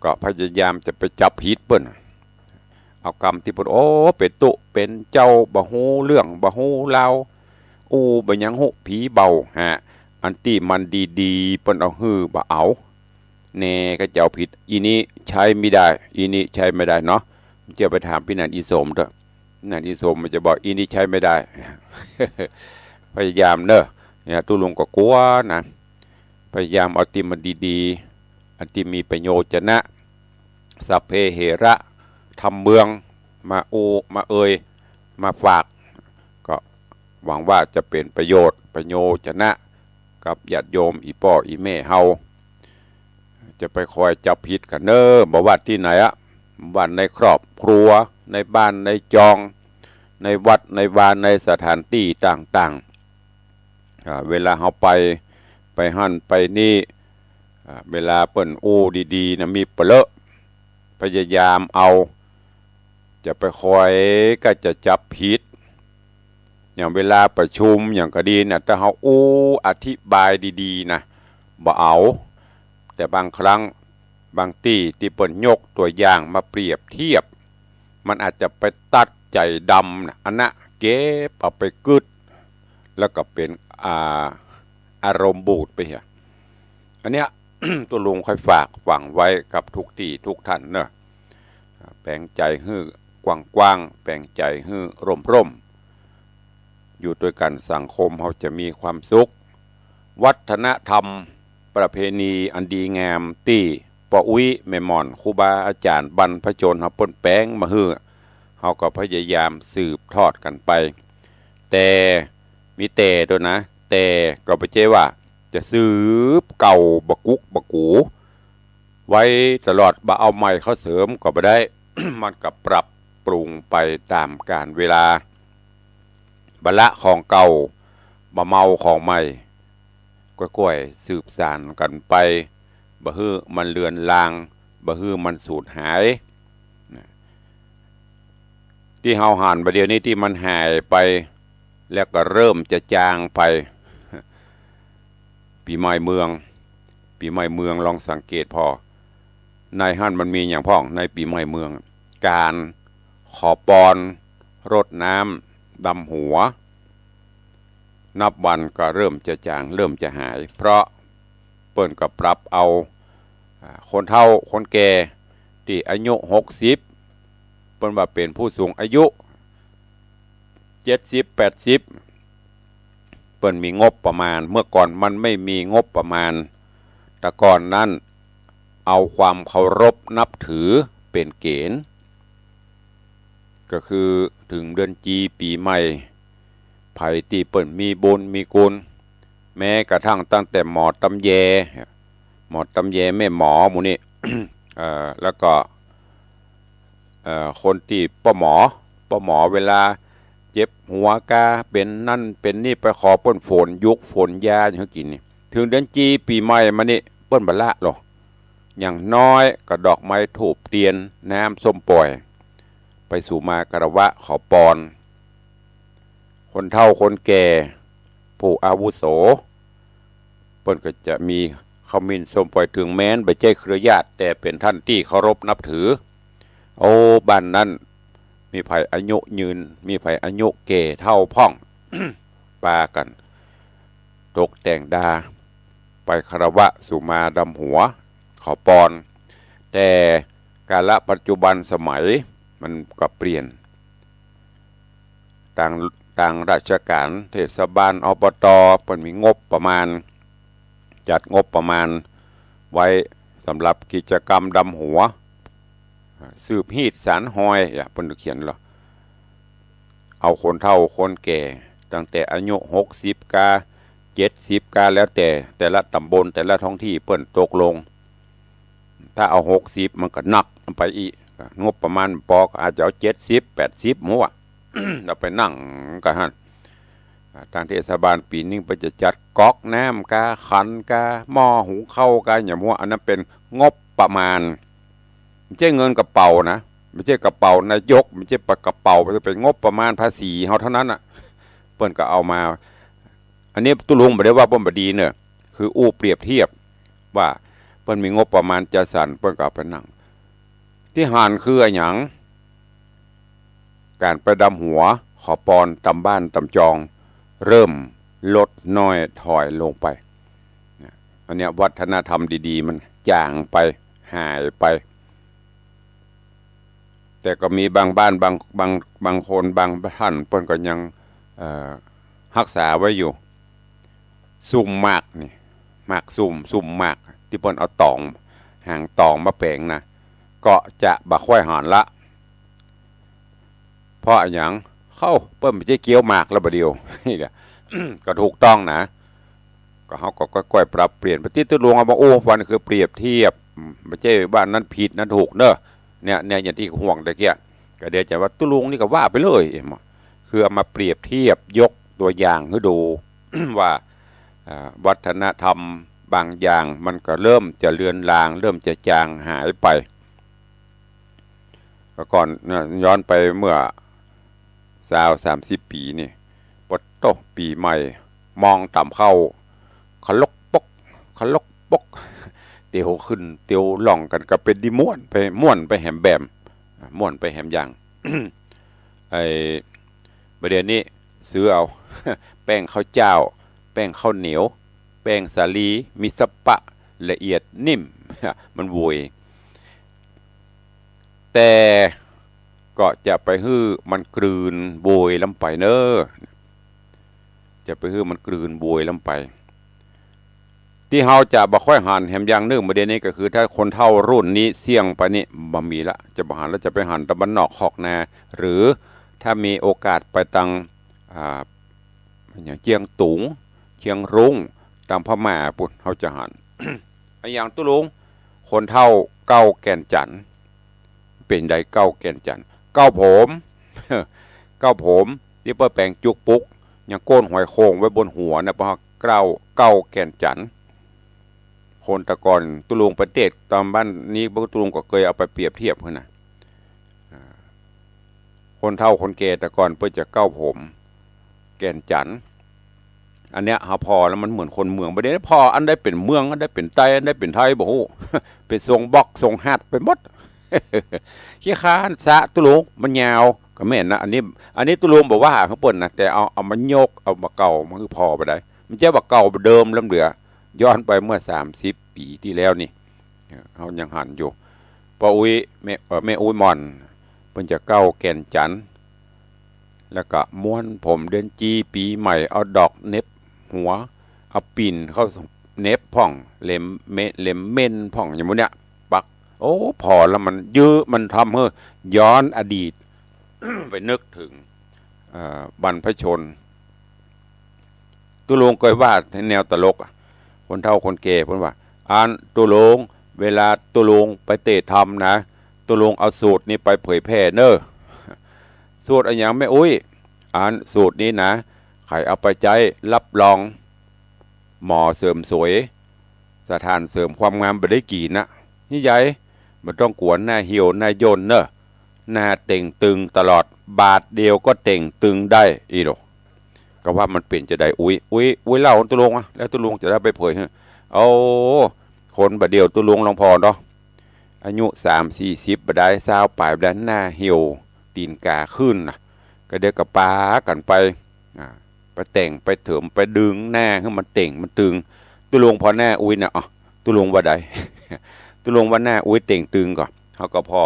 ก็พยายามจะไปจับผิดเปิ้น เอากรรมที่เพิ่นโอ้เป็นตุเป็นเจ้าบ่ฮู้เรื่องบ่ฮู้ราวบ่ยังฮู้ผีเบาฮะอันที่มันดีๆเพิ่นเอาฮื้อบ่เอาแน่ก็เจ้าผิดอีนี้ใช้ไม่ได้อีนี้ใช้ไม่ได้เนาะจะไปถามพี่นันอีสมเด้อนันอีสมมันจะบอกอีนี้ใช้ไม่ได้ พยายามเนอะเนี่ยตุลุงก็กลัวนะพยายามเอาที่มันดีๆอันที่มีประโยชน์นะสัพเพเหระทำเมืองมามามาฝากก็หวังว่าจะเป็นประโยชน์นะกับญาติโยมอีพ่ออีแม่เฮาจะไปคอยจับผิดกันเนอะบอกว่าที่ไหนอะบ้านในครอบครัวในบ้านในจองในวัดในวานในสถานที่ต่างๆเวลาเฮาไปหั่นไปนี่เวลาเปิ้นดีๆนะมีเปลอะพยายามเอาจะไปคอยก็จะจับผิดอย่างเวลาประชุมอย่างก็ดีนะถ้าเฮาอธิบายดีๆนะบ่เอาแต่บางครั้งบางที่เปิ้นยกตัวอย่างมาเปรียบเทียบมันอาจจะไปตัดใจดำนะอันน่ะเก็บเอาไปกึดแล้วก็เป็นอารมณ์บูดไปอ่ะอันเนี้ย ตัวลุงค่อยฝากฝังไว้กับทุกที่ทุกท่านเนอะแปลงใจฮื้อกว้างๆแปลงใจฮื้อร่มอยู่ด้วยกันสังคมเขาจะมีความสุขวัฒนธรรมประเพณีอันดีงามที่ปออุ้ยแม่หม่อนครูบาอาจารย์บรรพชนเขาปนแป้งมาฮื้อเขาก็พยายามสืบทอดกันไปแต่มีแต่ตัวนะแต่ก็ไม่ใช่ว่าจะสืบเก่าบกุกบกูไว้ตลอดบ่เอาใหม่เขาเสริมก็ไม่ได้ มันก็ปรับปรุงไปตามกาลเวลาบละของเก่าบ่เมาของใหม่ก้อยๆสืบสานกันไปบ่ฮื้อมันเลือนลางบ่ฮื้อมันสูญหายที่เฮาหันประเดี๋ยวนี้ที่มันหายไปแล้วก็เริ่มจะจางไปปีใหม่เมืองลองสังเกตพอในหั่นมันมีอย่างพ้องในปีใหม่เมืองการขอปอนรดน้ำดำหัวนับวันก็เริ่มจะจางเริ่มจะหายเพราะเปิ้นก็ปรับเอาคนเฒ่าคนแก่ที่อายุ60เปิ้นว่าเป็นผู้สูงอายุ70-80เปิ้นมีงบประมาณเมื่อก่อนมันไม่มีงบประมาณแต่ก่อนนั้นเอาความเคารพนับถือเป็นเกณฑ์ก็คือถึงเดือนจีปีใหม่ไผที่เปิ้นมีบุญมีกุลแม้กระทั่งตั้งแต่หมอตำแยแม่หมอหมู่นี้ แล้วก็คนที่ป้าหมอเวลาเจ็บหัวกาเป็นนั่นเป็นนี่ไปขอเปิ้นฝนยุกฝนยาอย่างกินนี่ถึงเดือนจีปีใหม่มานี่เปิ้นบ่ละหรอกอย่างน้อยก็ดอกไม้ถูกเตียนน้ำส้มปล่อยไปสู่มากระวะขอปอนคนเฒ่าคนแก่ผู้อาวุโสเปิ้นก็จะมีขมิ้นส้มปล่อยถึงแม้นบ่ใช่เครือญาติแต่เป็นท่านที่เคารพนับถือโอ้บ้านนั้นมีไผอายุยืนมีไผอายุแก่เท่าพ่อง ปากันตกแต่งดาไปคารวะสุมาดำหัวขอปอนแต่กาลปัจจุบันสมัยมันก็เปลี่ยนต่างราชการเทศบาลอบต.เพิ่นมีงบประมาณจัดงบประมาณไว้สำหรับกิจกรรมดำหัวสืบฮีดสารหอยเพิ่นเขียนหรอเอาคนเฒ่าคนแก่ตั้งแต่อายุ60กา70กาแล้วแต่ละตำบลแต่ละท้องที่เปิ้นตกลงถ้าเอา60มันก็หนักไปอีกงบประมาณปอกอาจจะเอา70 80หัว เราไปนั่งกันหั่นทางเทศบาลปีนึงไปจะจัดก๊อกน้ำกาขันกาหม้อหุงข้าวกาอย่างหัวอันนั้นเป็นงบประมาณไม่ใช่เงินกระเป๋านะไม่ใช่กระเป๋านายกไม่ใช่กระเป๋ามันเป็นงบประมาณภาษีเฮาเท่านั้นน่ะเปิ้นก็เอามาอันนี้ตุลุงบ่ได้ว่าเปิ้นบ่ดีเด้อคือเปรียบเทียบว่าเปิ้นมีงบประมาณจัดสรรเปิ้นก็เอาไปนั่งที่หานคือหยัง การไปดำหัวขอปอนตำบ้านตำจองเริ่มลดน้อยถอยลงไปอันนี้วัฒนธรรมดีๆมันจางไปหายไปแต่ก็มีบางบ้านบางคนบางท่านเพิ่นก็ยังรักษาไว้อยู่ซุ่มมากนี่มากซุ่มมากที่เพิ่นเอาตองหางตองมาแปลงนะก็จะบ่ค่อยหอนละเพราะอย่างเข้าเพิ่นไม่ใช่เกี้ยวหมากแล้วบ่เดียวนี่แหละ ก็ถูกต้องนะก็เขาก็ค่อยๆปรับเปลี่ยนปฏิทินลวงเอามาโอ้วันคือเปรียบเทียบไม่ใช่ว่านั้นผิดนั้นถูกเนอะเนี่ยอย่างที่ห่วงตะเกียก็เดี๋ยวจะว่าตุลุงนี่ก็ว่าไปเลยคือเอามาเปรียบเทียบยกตัวอย่างให้ดู ว่าวัฒนธรรมบางอย่างมันก็เริ่มจะเลือนลางเริ่มจะจางหายไปก่อนย้อนไปเมื่อ30 ปีนี่ปดโตปีใหม่มองต่ำเข้าขลกปกเตียวขึ้นเตียวหล่องกันก็เป็นดิม่วนไปแหมแบมม่วนไปแหมอย่าง ไอ้ประเด็นนี้ซื้อเอา แป้งข้าวเจ้าแป้งข้าวเหนียวแป้งสาลีมีสปะละเอียดนิ่ม มันโวยแต่ก็จะไปฮื้อมันกลืนโวยลำไปเนอะจะไปฮื้อมันกลืนโวยลำไปที่เฮาจะบ่ค่อยหันแหมอย่างนึงประเด็นนี้ก็คือถ้าคนเฒ่ารุ่นนี้เสี่ยงไปนี่บ่มีละจะบ่หันแล้วจะไปหันตะบ้านนอกคอกนาหรือถ้ามีโอกาสไปตังอย่างเจียงตุงเชียงรุ้งตามพม่าปุ่นเฮาจะหัน อย่างตุลุงคนเฒ่าเก้าแก่นจันทน์เป็นใดเก้าแก่นจันทน์เก้าผม เก้าผมที่เปิ้นแปลงจุกปุกอย่างโก้นหอยโข่งไว้บนหัวนะเพราะเก้าแก่นจันทน์คนตะกอนตุลุงประเทศตามบ้านนี้ตุลุงก็เคยเอาไปเปรียบเทียบกันนะคนเฒ่าคนแก่ตะกอนเพื่อจะเก้าผมแก่นจันทน์อันเนี้ยหาพอแล้วมันเหมือนคนเมืองประเด็นพออันได้เป็นเมืองอันได้เป็นไตอันได้เป็นไทยบ่ฮู้ เป็นทรงบ็อกทรงฮัดไปหมด ขี้ค้านสะตุลุงมันยาวก็แม่นนะอันนี้ตุลุงบอกว่าข้างบนนะแต่เอามันโยกเอามาเก่ามันคือพอไปได้มันจะว่าเก่าเดิมลำเหลือย้อนไปเมื่อ30 ปีที่แล้วนี่เขายังหันอยู่ปออุ้ยแม่อุ้ยมอนเพิ่นจะเก้าแก่นจันทน์แล้วก็ม้วนผมเดือนจีปีใหม่เอาดอกเน็บหัวเอาปิ่นเข้าเน็บพ่องเล็มเม่นพ่องอย่างพวกเนี้ยปักโอ้พอแล้วมันยื้อมันทำให้ย้อนอดีต ไปนึกถึงบรรพชนตุลุงเคยว่าในแนวตลกคนเฒ่าคนแก่เพิ่นว่าตุลุงเวลาตุลุงไปเตะธรรมนะตุลุงเอาสูตรนี้ไปเผยแพร่เน้อสูตรอะไรอย่างไม่อุ้ยสูตรนี้นะใครเอาไปใจรับรองหมอเสริมสวยสถานเสริมความงามบ่ได้กี่นะนี่ใหญ่มันต้องกวนหน้าเหี่ยวหน้าย่นเนอะหน้าเต่งตึงตลอดบาทเดียวก็เต่งตึงได้อีโดก็ว่ามันเปลี่ยนจะได้อุ้ยเล่าตุลุงอะแล้วตุลุงจะได้ไปเผยเอาคนบาดเดียวตุลุงลองพอเนาะอายุ30-40บ่ได้20ปลายบ่ได้หน้าเหี่ยวตีนกาขึ้นนะก็เดี๋ยวก็ปากันไปไปแต่งไปเถิมไปดึงหน้าให้มันเต่งมันตึงตุลุงพอหน้าอุ้ยนะตุลุงว่าใด ตุลุงว่าหน้าอุ้ยเต่งตึงก่อนเขาก็พอ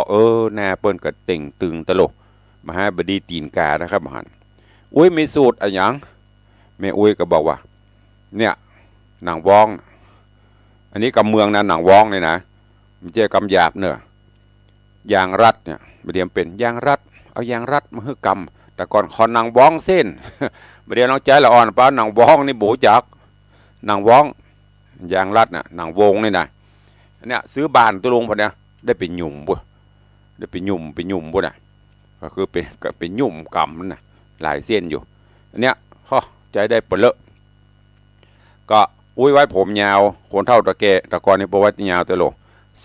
หน้าเปิ้นก็เต่งตึงตลกมหาบดีตีนกานะครับหันอุ้ยมีสูตรอะไรอย่างแม่อุ้ยก็บอกว่าเนี่ยหนังวองอันนี้กำเมืองนะหนังวองเลยนะมันเจ๊กำหยาบเนอะยางรัดเนี่ยเดี๋ยวเป็นยางรัดเอายางรัดมาให้กำแต่ก่อนขอหนังวองเส้นเดี๋ยวน้องใจละอ่อนป้าหนังวองนี่โบจักหนังวองยางรัดน่ะหนังวงนี่นะเนี่ยซื้อบานตัวลงพอเนี่ยได้เป็นหยุ่มบุได้เป็นหยุ่มบุน่ะก็คือเป็นหยุ่มกำนั่นน่ะหลายเส้นอยู่อันเนี้ยข้อใจได้เปเลอะก็อุ้ยไว้ผมยาวคนเท่าตะแกตะกอนนี่ประวัติยาวตลก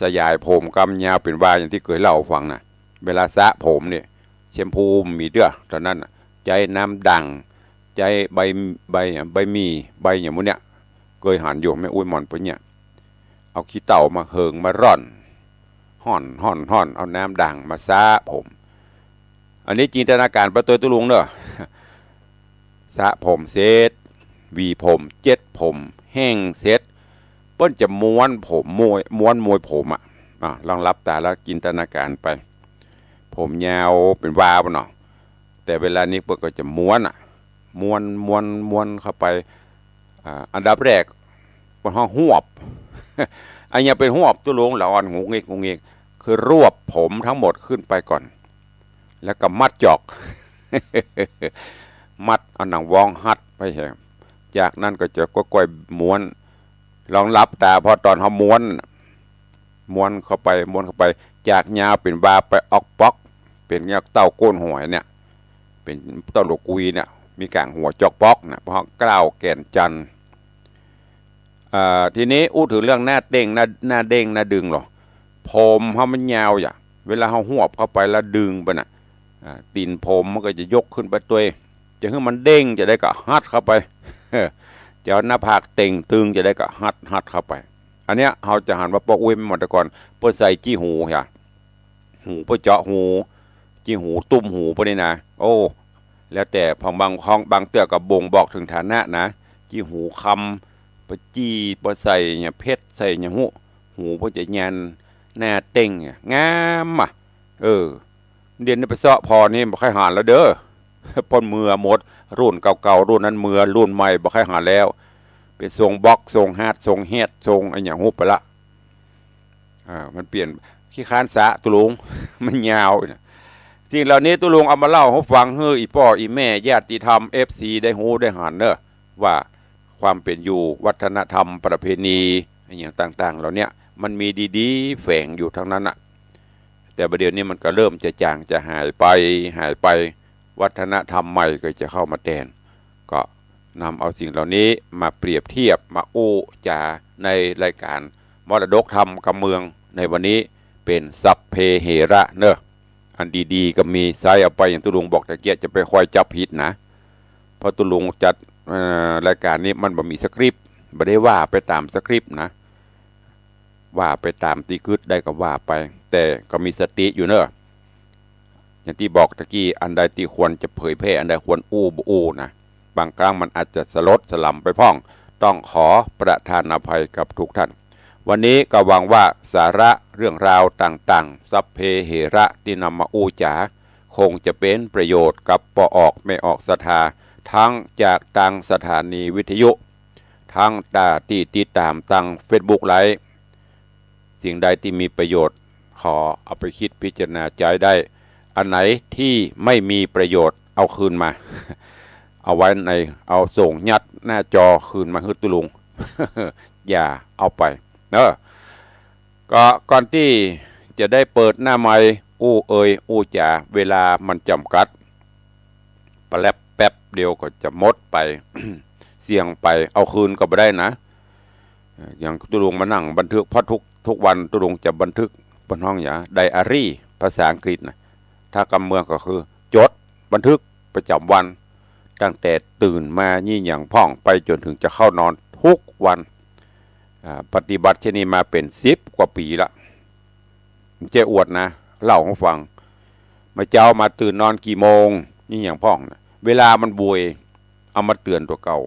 สยายผมกำยาวเป็นวายอย่างที่เคยเล่าฟังนะเวลาสระผมเนี่ยแชมพูมีเด้อตอนนั้นใจน้ำดังใจใบมีใบอย่างมื้อเนี้ยเคยหันอยู่ไม่อุ้ยหมอนปุ่นเนี่ยเอาขี้เต่ามาเหิงมาร่อนห่อนเอาน้ำดังมาซะผม อันนี้จินตนาการประตูตุลุงเนอะสระผมเสร็จวีผมเจ็ดผมแห้งเสร็จเปิ้นจะม้วนผมม้วนผมลองรับตาแล้วจินตนาการไปผมยาวเป็นวาวเนาะแต่เวลานี้เปิ้นก็จะม้วนม้วนเข้าไปอันดับแรกเป็นห้องหวบอันนี้เป็นหวบตุลุงละอ่อนงงเงกคือรวบผมทั้งหมดขึ้นไปก่อนแล้วก็มัดจอกมัดเอาหนังวองหัดไปใช่จากนั้นก็จะก้อยๆม้วนลองรับตาพอตอนเขาม้วนเข้าไปจากยาวเป็นบาไปออกป๊อกเป็นเงี้ยเต้าก้นหอยเนี่ยเป็นเต้าลูกกุยเนี่ยมีกางหัวจอกป๊อกเนี่ยเพราะกล้าวแก่นจันทร์ทีนี้อู้ถึงเรื่องหน้าเด้งหน้าเด้งหน้าดึงหรอผมเขามันยาวอย่างเวลาเขาหวบเข้าไปแล้วดึงไปน่ะตีนผมมันก็จะยกขึ้นไปตัวจะให้มันเด้งจะได้ก็ฮัดเข้าไปจะหน้าผากเต่งตึงจะได้ก็ฮัดเข้าไปอันเนี้ยเขาจะหันว่าปอกอุ้ยมันแต่ก่อนเพื่อใส่จี้หูค่ะหูเพื่อเจาะหูจี้หูตุ้มหูพวกนี้นะโอ้แล้วแต่พอบางเตือกับบ่งบอกถึงฐานะนะจี้หูคำเพื่อจี้เพื่อใส่เนี่ยเพชรใส่เนี่ยหูเพื่อจะยันหน้าเต่งงามเดียนไปเสาะพอนี่บ่ค่อยหานแล้วเด้อปนมือหมดรุ่นเก่าๆรุ่นนั้นมือรุ่นใหม่บ่ค่อยหานแล้วเป็นทรงบ็อกทรงฮาร์ดทรงเฮดทรงไอ้อย่างหุบไปละมันเปลี่ยนขี้ค้านสะตุลุงมันยาวสิ่งเหล่านี้ตุลุงเอามาเล่าให้ฟังเฮ้ออีพ่ออีแม่ญาติธรรม FC ได้หูได้หันเนอะว่าความเป็นอยู่วัฒนธรรมประเพณีอย่างต่างๆเหล่านี้มันมีดีๆแฝงอยู่ทั้งนั้นแต่ประเดี๋ยวนี้มันก็เริ่มจะจางจะหายไปวัฒนธรรมใหม่ก็จะเข้ามาแทนก็นำเอาสิ่งเหล่านี้มาเปรียบเทียบมาโอ้จาในรายการมรดกธรรมกำเมืองในวันนี้เป็นสัพเพเหระเนอะอันดีๆก็มีใส่เอาไปอย่างตุลุงบอกตะเกียจะไปคอยจับผิดนะเพราะตุลุงจัดรายการนี้มันบ่มีสคริปต์ไม่ได้ว่าไปตามสคริปต์นะว่าไปตามตีกึดได้ก็ว่าไปแต่ก็มีสติอยู่เนอะอย่างที่บอกตะกี้อันใดที่ควรจะเผยแพร่อันใดควรอู้นะบางครั้งมันอาจจะสลดสลำไปพ้องต้องขอประทานอภัยกับทุกท่านวันนี้ก็หวังว่าสาระเรื่องราวต่างๆสัพเพเหระที่นำมาอู้จ๋าคงจะเป็นประโยชน์กับปออกไม่ออกศรัทธาทั้งจากทางสถานีวิทยุทั้งที่ติดตามทาง Facebook ไลฟ์สิ่งใดที่มีประโยชน์ขอเอาไปคิดพิจารณาใจได้อันไหนที่ไม่มีประโยชน์เอาคืนมาเอาไว้เอาส่งยัดหน้าจอคืนมาให้ตุลุง อย่าเอาไปก็ก่อนที่จะได้เปิดหน้าไมค์อู้จ๋าเวลามันจำกัดแป๊บเดียวก็จะหมดไป เสี่ยงไปเอาคืนก็ไม่ได้นะอย่างตุลุงมานั่งบันทึกเพราะทุกวันตุลุงจะบันทึกบนห้องไดอารี่ภาษาอังกฤษนะถ้ากำเมืองก็คือจดบันทึกประจำวันตั้งแต่ตื่นมานี่อย่างพ่องไปจนถึงจะเข้านอนทุกวันปฏิบัติเช่นนี้มาเป็น10 กว่าปีละเจ้อวดนะเล่าให้ฟังมาเจ้ามาตื่นนอนกี่โมงนี่อย่างพ่องนะเวลามันบวยเอามาเตือนตัวเก่า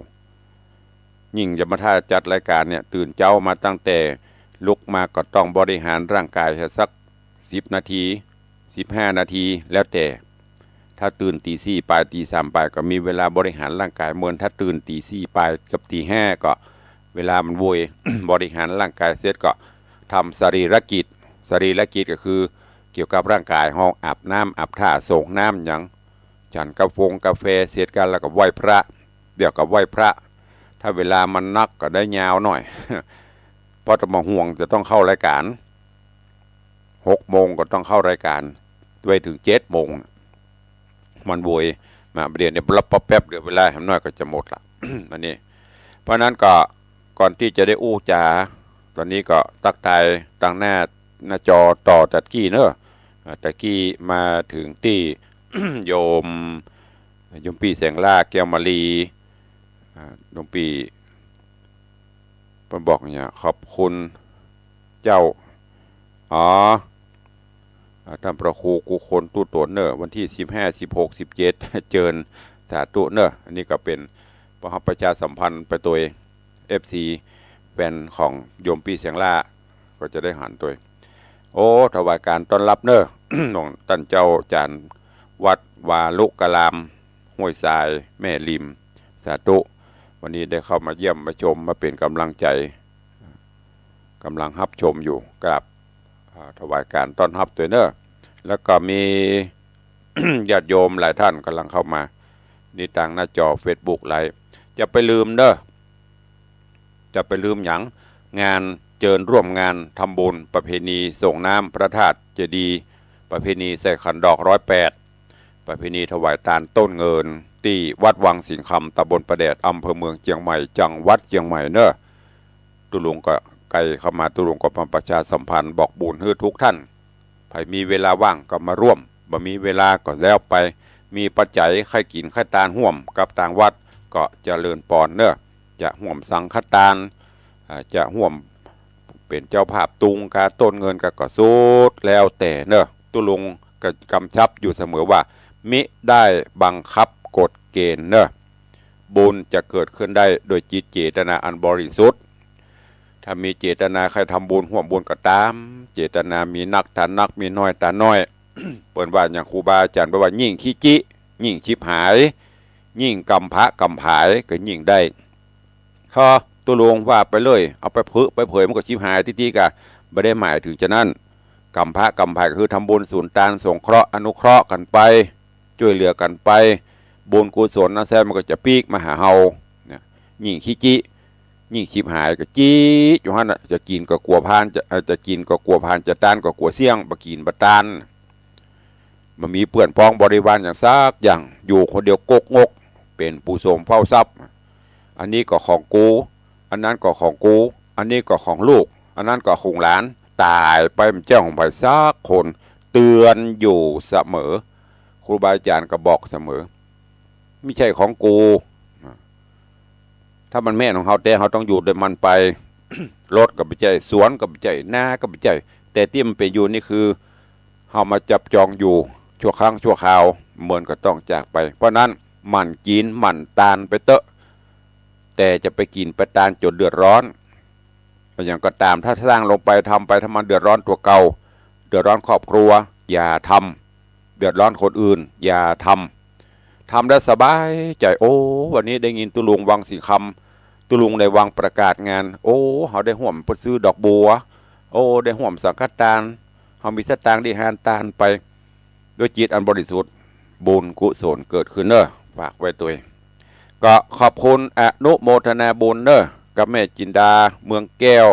ยิ่งจะมาถ้าจัดรายการเนี่ยตื่นเจ้ามาตั้งแต่ลุกมาก็ต้องบริหารร่างกายสัก10 นาที15 นาทีแล้วแต่ถ้าตื่นตี 4ไปตี 3ไปก็มีเวลาบริหารร่างกายเหมือนถ้าตื่นตี 4ไปกับตี 5ก็เวลามันโวย บริหารร่างกายเสร็จก็ทำสรีรกิจก็คือเกี่ยวกับร่างกายห้องอาบน้ำอาบท่าส่งน้ำอย่างฉันกาแฟเสร็จกันแล้วก็ไหว้พระเดี๋ยวกับไหว้พระถ้าเวลามันนักก็ได้ยาวหน่อย เพราะจะมาห่วงจะต้องเข้ารายการ6 โมงก็ต้องเข้ารายการไว้ถึง7 โมงมันบวยมาเรียนเนี่ยแป๊บเดี๋ยวเวลาทำน้อยก็จะหมดละ อันนี้เพราะนั้นก็ก่อนที่จะได้อู้จาตอนนี้ก็ตักทายตั้งหน้าจอต่อตะกี้เนอะตะกี้มาถึงที่ โยมปีแสงล่าแก้วมาลีโยมปีบอกเนี่ยขอบคุณเจ้า ท่านพระครูกุคนตู้ตนเนอวันที่15 16 17เจิญสาธุเนออันนี้ก็เป็นประชาสัมพันธ์ไปตัว FC แฟนของโยมปีเสียงล่าก็จะได้หันตัวโอ้ถวายการต้อนรับเนอ ของท่านเจ้าจานวัดวาลุกลามห้วยทรายแม่ริมสาธุวันนี้ได้เข้ามาเยี่ยมมาชมมาเป็นกำลังใจกำลังรับชมอยู่กับถวายการต้อนรับตัวเนอแล้วก็มี ญาติโยมหลายท่านกำลังเข้ามานี่ทางหน้าจอ Facebook ไลฟ์จะไปลืมเนอจะไปลืมหยังงานเจิญร่วมงานทำบุญประเพณีส่งน้ำพระธาตุเจดีย์ประเพณีใส่ขันดอก108ประเพณีถวายทานต้นเงินที่วัดวังสิงห์คำตำบลประแดดอำเภอเมืองเชียงใหม่จังหวัดเชียงใหม่เนอตุลุงก็ไกลเข้ามาตุลุงก็มาประชาสัมพันธ์บอกบุญให้ทุกท่านใครมีเวลาว่างก็มาร่วมบ่มีเวลาก็แล้วไปมีปัจจัยใครกินใครทานห่วมกับต่างวัดก็เจริญปอนเนอจะห่วมสังฆทานจะห่วมเป็นเจ้าภาพตุงกาต้นเงินก็สุดแล้วแต่เนอะตุลุงก็กำชับอยู่เสมอว่ามิได้บังคับกฎเกณฑ์เนอะบุญจะเกิดขึ้นได้โดยจิตเจตนาอันบริสุทธิ์ถ้ามีเจตนาใครทำบุญห่วมบุญก็ตามเจตนามีนักทานนักมีน้อยทานน้อย เปิดว่าอย่างครูบาอาจารย์บอกว่ายิ่งขี้จิยิ่งชิบหายยิ่งกำพระกำผายก็ยิ่งได้ข้อตุลุงว่าไปเลยเอาไปไปเผยมันก็ชิบหายที่กะไม่ได้หมายถึงจะนั่นกำพระกำผายก็คือทำบุญสูนย์ตานสงเคราะห์อนุเคราะห์กันไปช่วยเหลือกันไปบุญกุศลนะแซ่มันก็จะปีกมาหาเฮาเนี่ยยิ่งขี้จิยิ่งชิบหายก็จี้อยู่ฮะจะกินก็กลัวพานจะกินก็กลัวพานจะตานก็กลัวเสี่ยงบ่กินบ่ตานมันมีเพื่อนพ้องบริวารอย่างซักอย่างอยู่คนเดียวกกงกเป็นผู้ทรงเฝ้าทรัพย์อันนี้ก็ของกูอันนั้นก็ของกูอันนี้ก็ของลูกอันนั้นก็ของหลานตายไปเป็นเจ้าของไผ่ซักคนเตือนอยู่เสมอครูบาอาจารย์ก็บอกเสมอไม่ใช่ของกูถ้ามันแม่ของเขาแต่เขาต้องอยู่โดยมันไป รถกับไปใจสวนกับไปใจนากับไปใจแต่ที่มันเป็นอยู่นี่คือเขามาจับจองอยู่ชั่วครั้งชั่วคราวเหมือนก็ต้องจากไปเพราะนั้นหมั่นกินหมั่นตานไปเตอะแต่จะไปกินไปตานจนเดือดร้อนอย่างก็ตามถ้าสร้างลงไปทำไปถ้ามันเดือดร้อนตัวเก่าเดือดร้อนครอบครัวอย่าทำเดือดร้อนคนอื่นอย่าทำได้สบายใจโอ้วันนี้ได้ยินตุลุงวังสิงห์คำตุลุงได้วางประกาศงานโอ้เขาได้ห่วมไปซื้อดอกบัวโอ้ได้ห่วมสังฆทานเขามีสตางค์ที่หานทานไปด้วยจิตอันบริสุทธิ์บุญกุศลเกิดขึ้นเนอะฝากไว้ตัวก็ขอบคุณอนุโมทนาบุญเนอะกับแม่จินดาเมืองแก้ว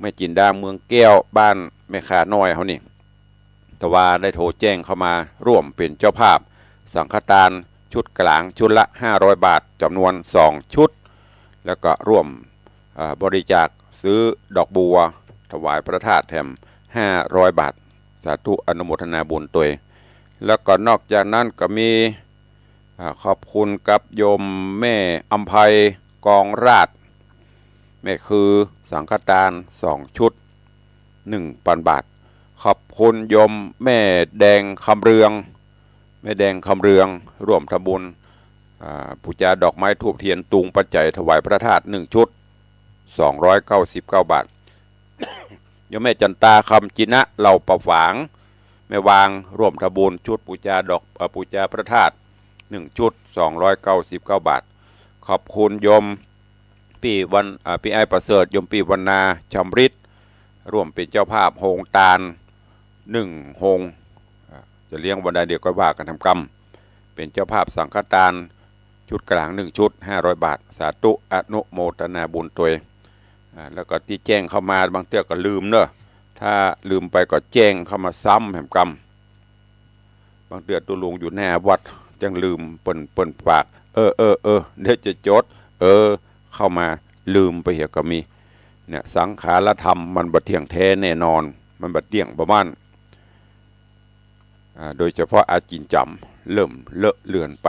แม่จินดาเมืองแก้วบ้านแม่ขาน้อยเขานี่แต่ว่าได้โทรแจ้งเข้ามาร่วมเป็นเจ้าภาพสังฆทานชุดกลางชุดละ500 บาทจำนวน2ชุดแล้วก็ร่วมบริจาคซื้อดอกบัวถวายพระธาตุแถม500 บาทสาธุอนุโมทนาบุญตัวแล้วก็นอกจากนั้นก็มีขอบคุณกับโยมแม่อัมภัยกองราชแม่คือสังฆทาน2ชุด1,000 บาทขอบคุณโยมแม่แดงคำเรืองแม่แดงคำเรืองร่วมทำบุญปูจาดอกไม้ทูบเทียนตุงปัจจัยถวายพระธาตุ1ชุด299 บาทโยมแม่จันตาคำจินะเหล่าประฝางแม่วางร่วมทำบุญชุดปูจาดอกปูจาพระธาตุ1ชุด299 บาทขอบคุณโยมพี่ไอประเสริฐโยมปีวรรณาชำริดร่วมเป็นเจ้าภาพโฮงตาล1โฮงจะเลี้ยงวันใดเดียวก็ว่ากันทำกรรมเป็นเจ้าภาพสังฆทานชุดกลาง1ชุด500 บาทสาธุอนุโมทนาบุญตัวแล้วก็ที่แจ้งเข้ามาบางเตื้อก็ลืมเนอะถ้าลืมไปก็แจ้งเข้ามาซ้ำแห่งกรรมบางเตื้อตัวลุงอยู่แน่วัดยังลืมเปิ่นฝากเดี๋ยวจะจดเข้ามาลืมไปเหี่ยก็มีเนี่ยสังขารธรรมมันบัดเที่ยงแท้แน่นอนมันบัดเที่ยงประมาณโดยเฉพาะอาจินจำเริ่มเลอะเลือนไป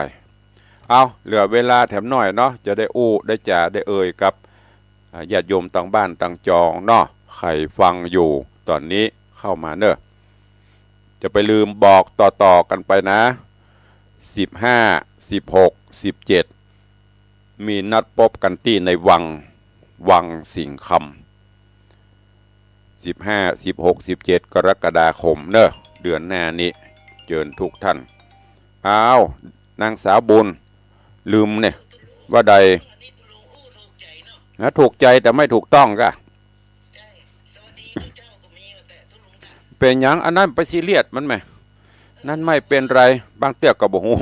เอาเหลือเวลาแถมหน่อยเนาะจะได้ได้จ่าได้กับญาติโยมต่างบ้านต่างจองเนาะใครฟังอยู่ตอนนี้เข้ามาเนอะ จะไปลืมบอกต่อกันไปนะ15 16 17มีนัดพบกันที่ในวังสิงห์คำ15 16 17กรกฎาคมเนอะเดือนหน้านี้เชิญทุกท่านอ้าวนางสาวบุญลืมเนี่ยว่าใดนะถูกใจแต่ไม่ถูกต้องก็เป็นอย่างอันนั้นไปซีเรียสมันไหมนั่นไม่เป็นไรบางเตี้ยก็บอกหู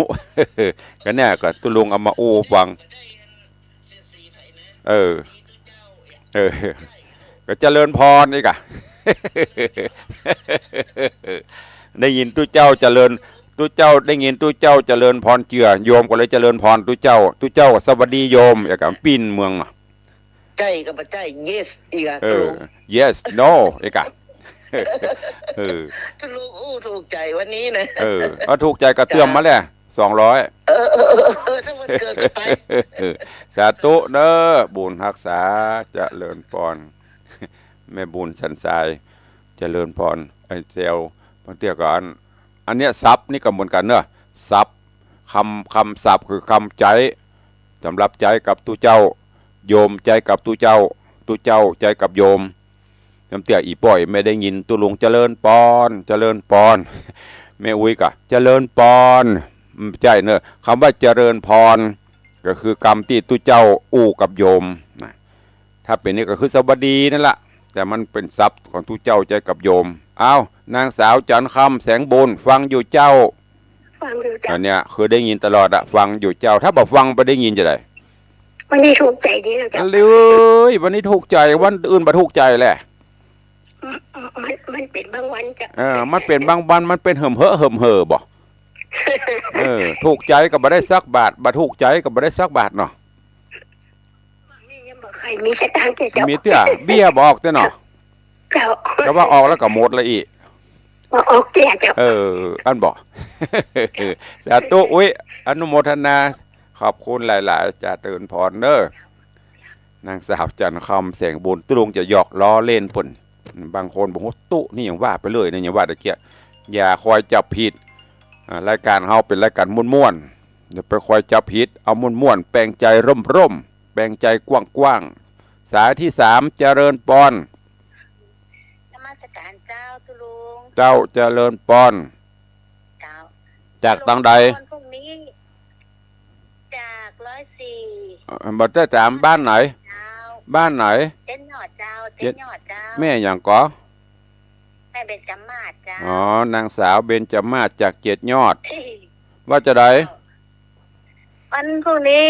ก็แน่ก็ตุลุงเอามาอู้ฟังเออก็เจริญพรนี่กะได้ยินตุเจ้าเจริญตุเจ้าได้ยินตุเจ้าเจริญพรเจือโยมก็เลยเจริญพรตุเจ้าสวัสดีโยมอย่างกับปิ้นเมืองน่ะใจกับใจ yes อีกอ่ะyes no อีกอ่ะทุลุงอู้ถูกใจวันนี้นะเอาถูกใจกระเตื้อมมาแล้ว200ถ้ามันเกิดไปสาธุเด้อบุญรักษาเจริญพรแม่บุญชันทรายเจริญพรไอ้เซลบางเตี้ยก่อนอันเนี้ยทรัพย์นี่ก็เหมือนกันเนอะทรัพย์คำศัพท์คือคำใจสำหรับใจกับตุเจ้าโยมใจกับตุเจ้าใจกับโยมจำเตี้ยอีป่อยไม่ได้ยินตุลุงเจริญพรแม่อุ้ยกะเจริญพรใจเนอะคำว่าเจริญพรก็คือกรรมที่ตุเจ้าอู้กับโยมนะถ้าเป็นนี่ก็คือสวัสดีนั่นแหละแต่มันเป็นทรัพย์ของตุเจ้าใจกับโยมอ้าวนางสาวจันคำแสงบุญฟังอยู่เจ้าอันเนี้ยคือได้ยินตลอดอะฟังอยู่เจ้าถ้าบอกฟังไปได้ยินจะได้วันนี้ถูกใจดีแล้วจ้ะเลยวันนี้ถูกใจวันอื่นบ่ถูกใจแหละมันเป็นบางวันจ้ะมันเป็นบางวันมันเป็นเหิมเหอบ่ถูกใจก็บ่ได้สักบาทบ่ถูกใจก็บ่ได้สักบาทเนาะใครมีสตางค์เจ้ามีเตี้ยเบี้ยบอกเตี้ยเนาะแต่ว่าออกแล้วก็หมดเลยอีกออกเตี้ยเจ้าอันบอกสาธุอุ้ยอนุโมทนาขอบคุณหลายๆจะเตือนพรเด้อนางสาวจันคำแสงบุญตุลุงจะหยอกล้อเล่นผลบางคนบอกว่าตุนี่อย่างว่าไปเลยนี่อย่างว่าตะเกียอย่าคอยจับผิดรายการเฮาเป็นรายการม่วนๆอย่าไปคอยจับผิดเอาม่วนๆแปลงใจร่มแปลงใจกว้างๆสายที่3เจริญพรนมัสการเจ้าตุลุงเจ้าเจริญพรจากทางใดจาก104บัดถามบ้านไหนเจ้นหยอดเจ้าแม่อย่างก๋อแม่เบญจมาศเจ้าอ๋อนางสาวเบญจมาศจาก7ยอดว่าจะได้วันพรุ่งนี้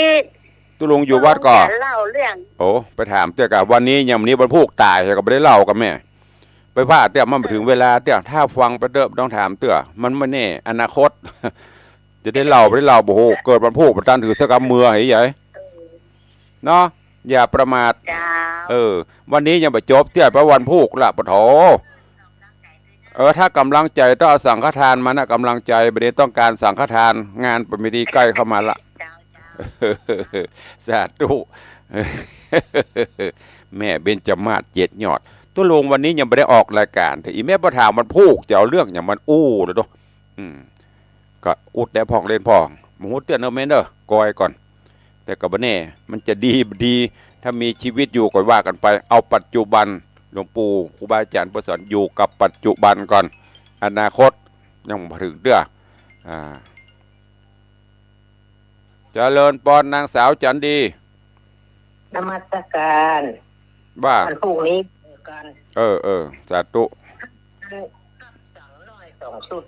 ตุลุงอยู่วัดก่อนเล่าเรื่องโอ้ไปถามเตี้ยกับวันนี้ยามนี้วันพูกตายก็ไม่ได้เล่ากับแม่ไปพาเตี้ยมันถึงเวลาเตี้ยถ้าฟังไปเด้อต้องถามเตี้ยมันไม่แน่อนาคตจะได้เล่าโอ้โหเกิดวันพูกประทานถือสักกำมือใหญ่เนาะอย่าประมาทวันนี้ยังไปจบเตี้ยไปวันพูกละปะโถถ้ากำลังใจต้องเอาสังฆทานมานะกำลังใจประเด็นต้องการสังฆทานงานประมิตรใกล้เข้ามาละสาธุแม่เบญจมาศ7ยอดตัวลงวันนี้ยังไม่ได้ออกรายการแต่อีแม่ประถามมันพูกจะเอาเรื่องอย่างมันอู้เลยตัวก็อุดแต่พองเล่นพองหมูเตือนเอาเมนเดอร์กอยก่อนแต่กับแน่มันจะดีถ้ามีชีวิตอยู่ก่อนว่ากันไปเอาปัจจุบันหลวงปู่ครูบาอาจารย์ประสานอยู่กับปัจจุบันก่อนอนาคตยังมาถึงเด้อเจริญพรนางสาวจันดีนมัสการว่าวันพรุ่งนี้กันสาธุ2 ชุด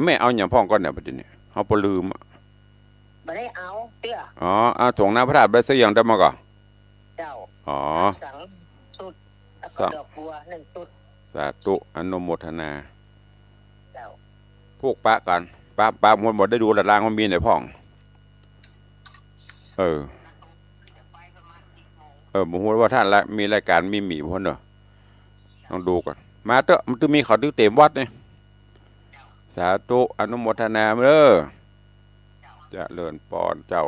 แม่เอาอย่างพ่องก่อนเนี่ยประเด็นเนี่ยเขาปลืมไม่ได้เอาเตี้ยเอาถงน้ำพระธาตุไปสักอย่างได้มาก่อนเจ้าสังชุดดอกบัว1 ชุดสาธุอนุโมทนาเจ้าพวกปะกันปะหมดได้ดูระลางมันมีไหนพ่องผมพูดว่าท่านละมีรายการมีหมีพ่อเนอะต้องดูก่อนมาเถอะมันต้องมีเขาตึ้งเต็มวัดเนี่ยสาธุอนุโมทนาเด้อเจริญพรเจ้า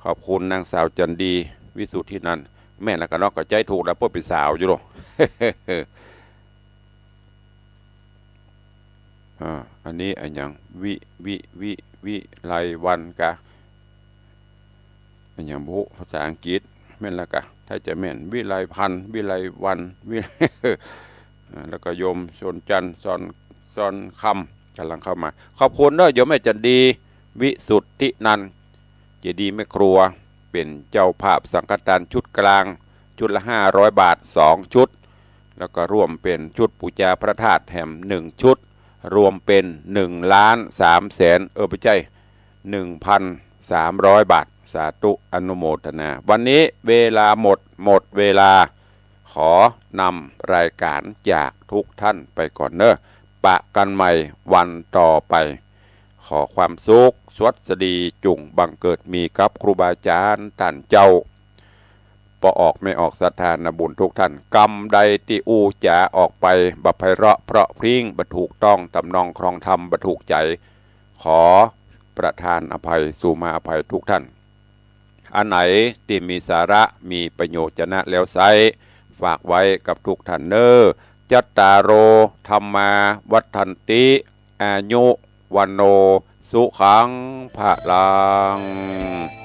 ขอบคุณนางสาวจันดีวิสุทธินันท์แม่แล้วก็นอกก็ใจถูกแล้วพวกเป็นสาวอยู่หรอ อันนี้อันยังวิไลวันกะอันยังบุภาษาอังกฤษแม่นละกะถ้าจะแม่นวิไลพันธ์วิไลวันแล้วก็โยมชนจันทร์ซอนคำกำลังเข้ามาขอบคุณเด้อโยมแม่จันดีวิสุทธินันท์เจดีย์แม่ครัวเป็นเจ้าภาพสังฆทานชุดกลางชุดละ500 บาท2ชุดแล้วก็ร่วมเป็นชุดปูจาพระธาตุแถม1ชุดรวมเป็น1,300,000ไม่ใช่ 1,300 บาทสาธุอนุโมทนาวันนี้เวลาหมดเวลาขอนำรายการจากทุกท่านไปก่อนเนอะปะกันใหม่วันต่อไปขอความสุขสวัสดีจุ่งบังเกิดมีกับครูบาอาจารย์ท่านเจ้าปออกไม่ออกศรัทธานบุญทุกท่านกรรมใดที่อูจะออกไปบัพไพเราะเพราะพริ้งบัถูกต้องตำนองครองธรรมบัถูกใจขอประทานอภัยสู่มาอภัยทุกท่านอันไหนที่มีสาระมีประโยชน์นะแล้วไซฝากไว้กับทุกท่านเนอจัตตารโอธรรมาวัฏันติอายุวันโนสุขังภะลัง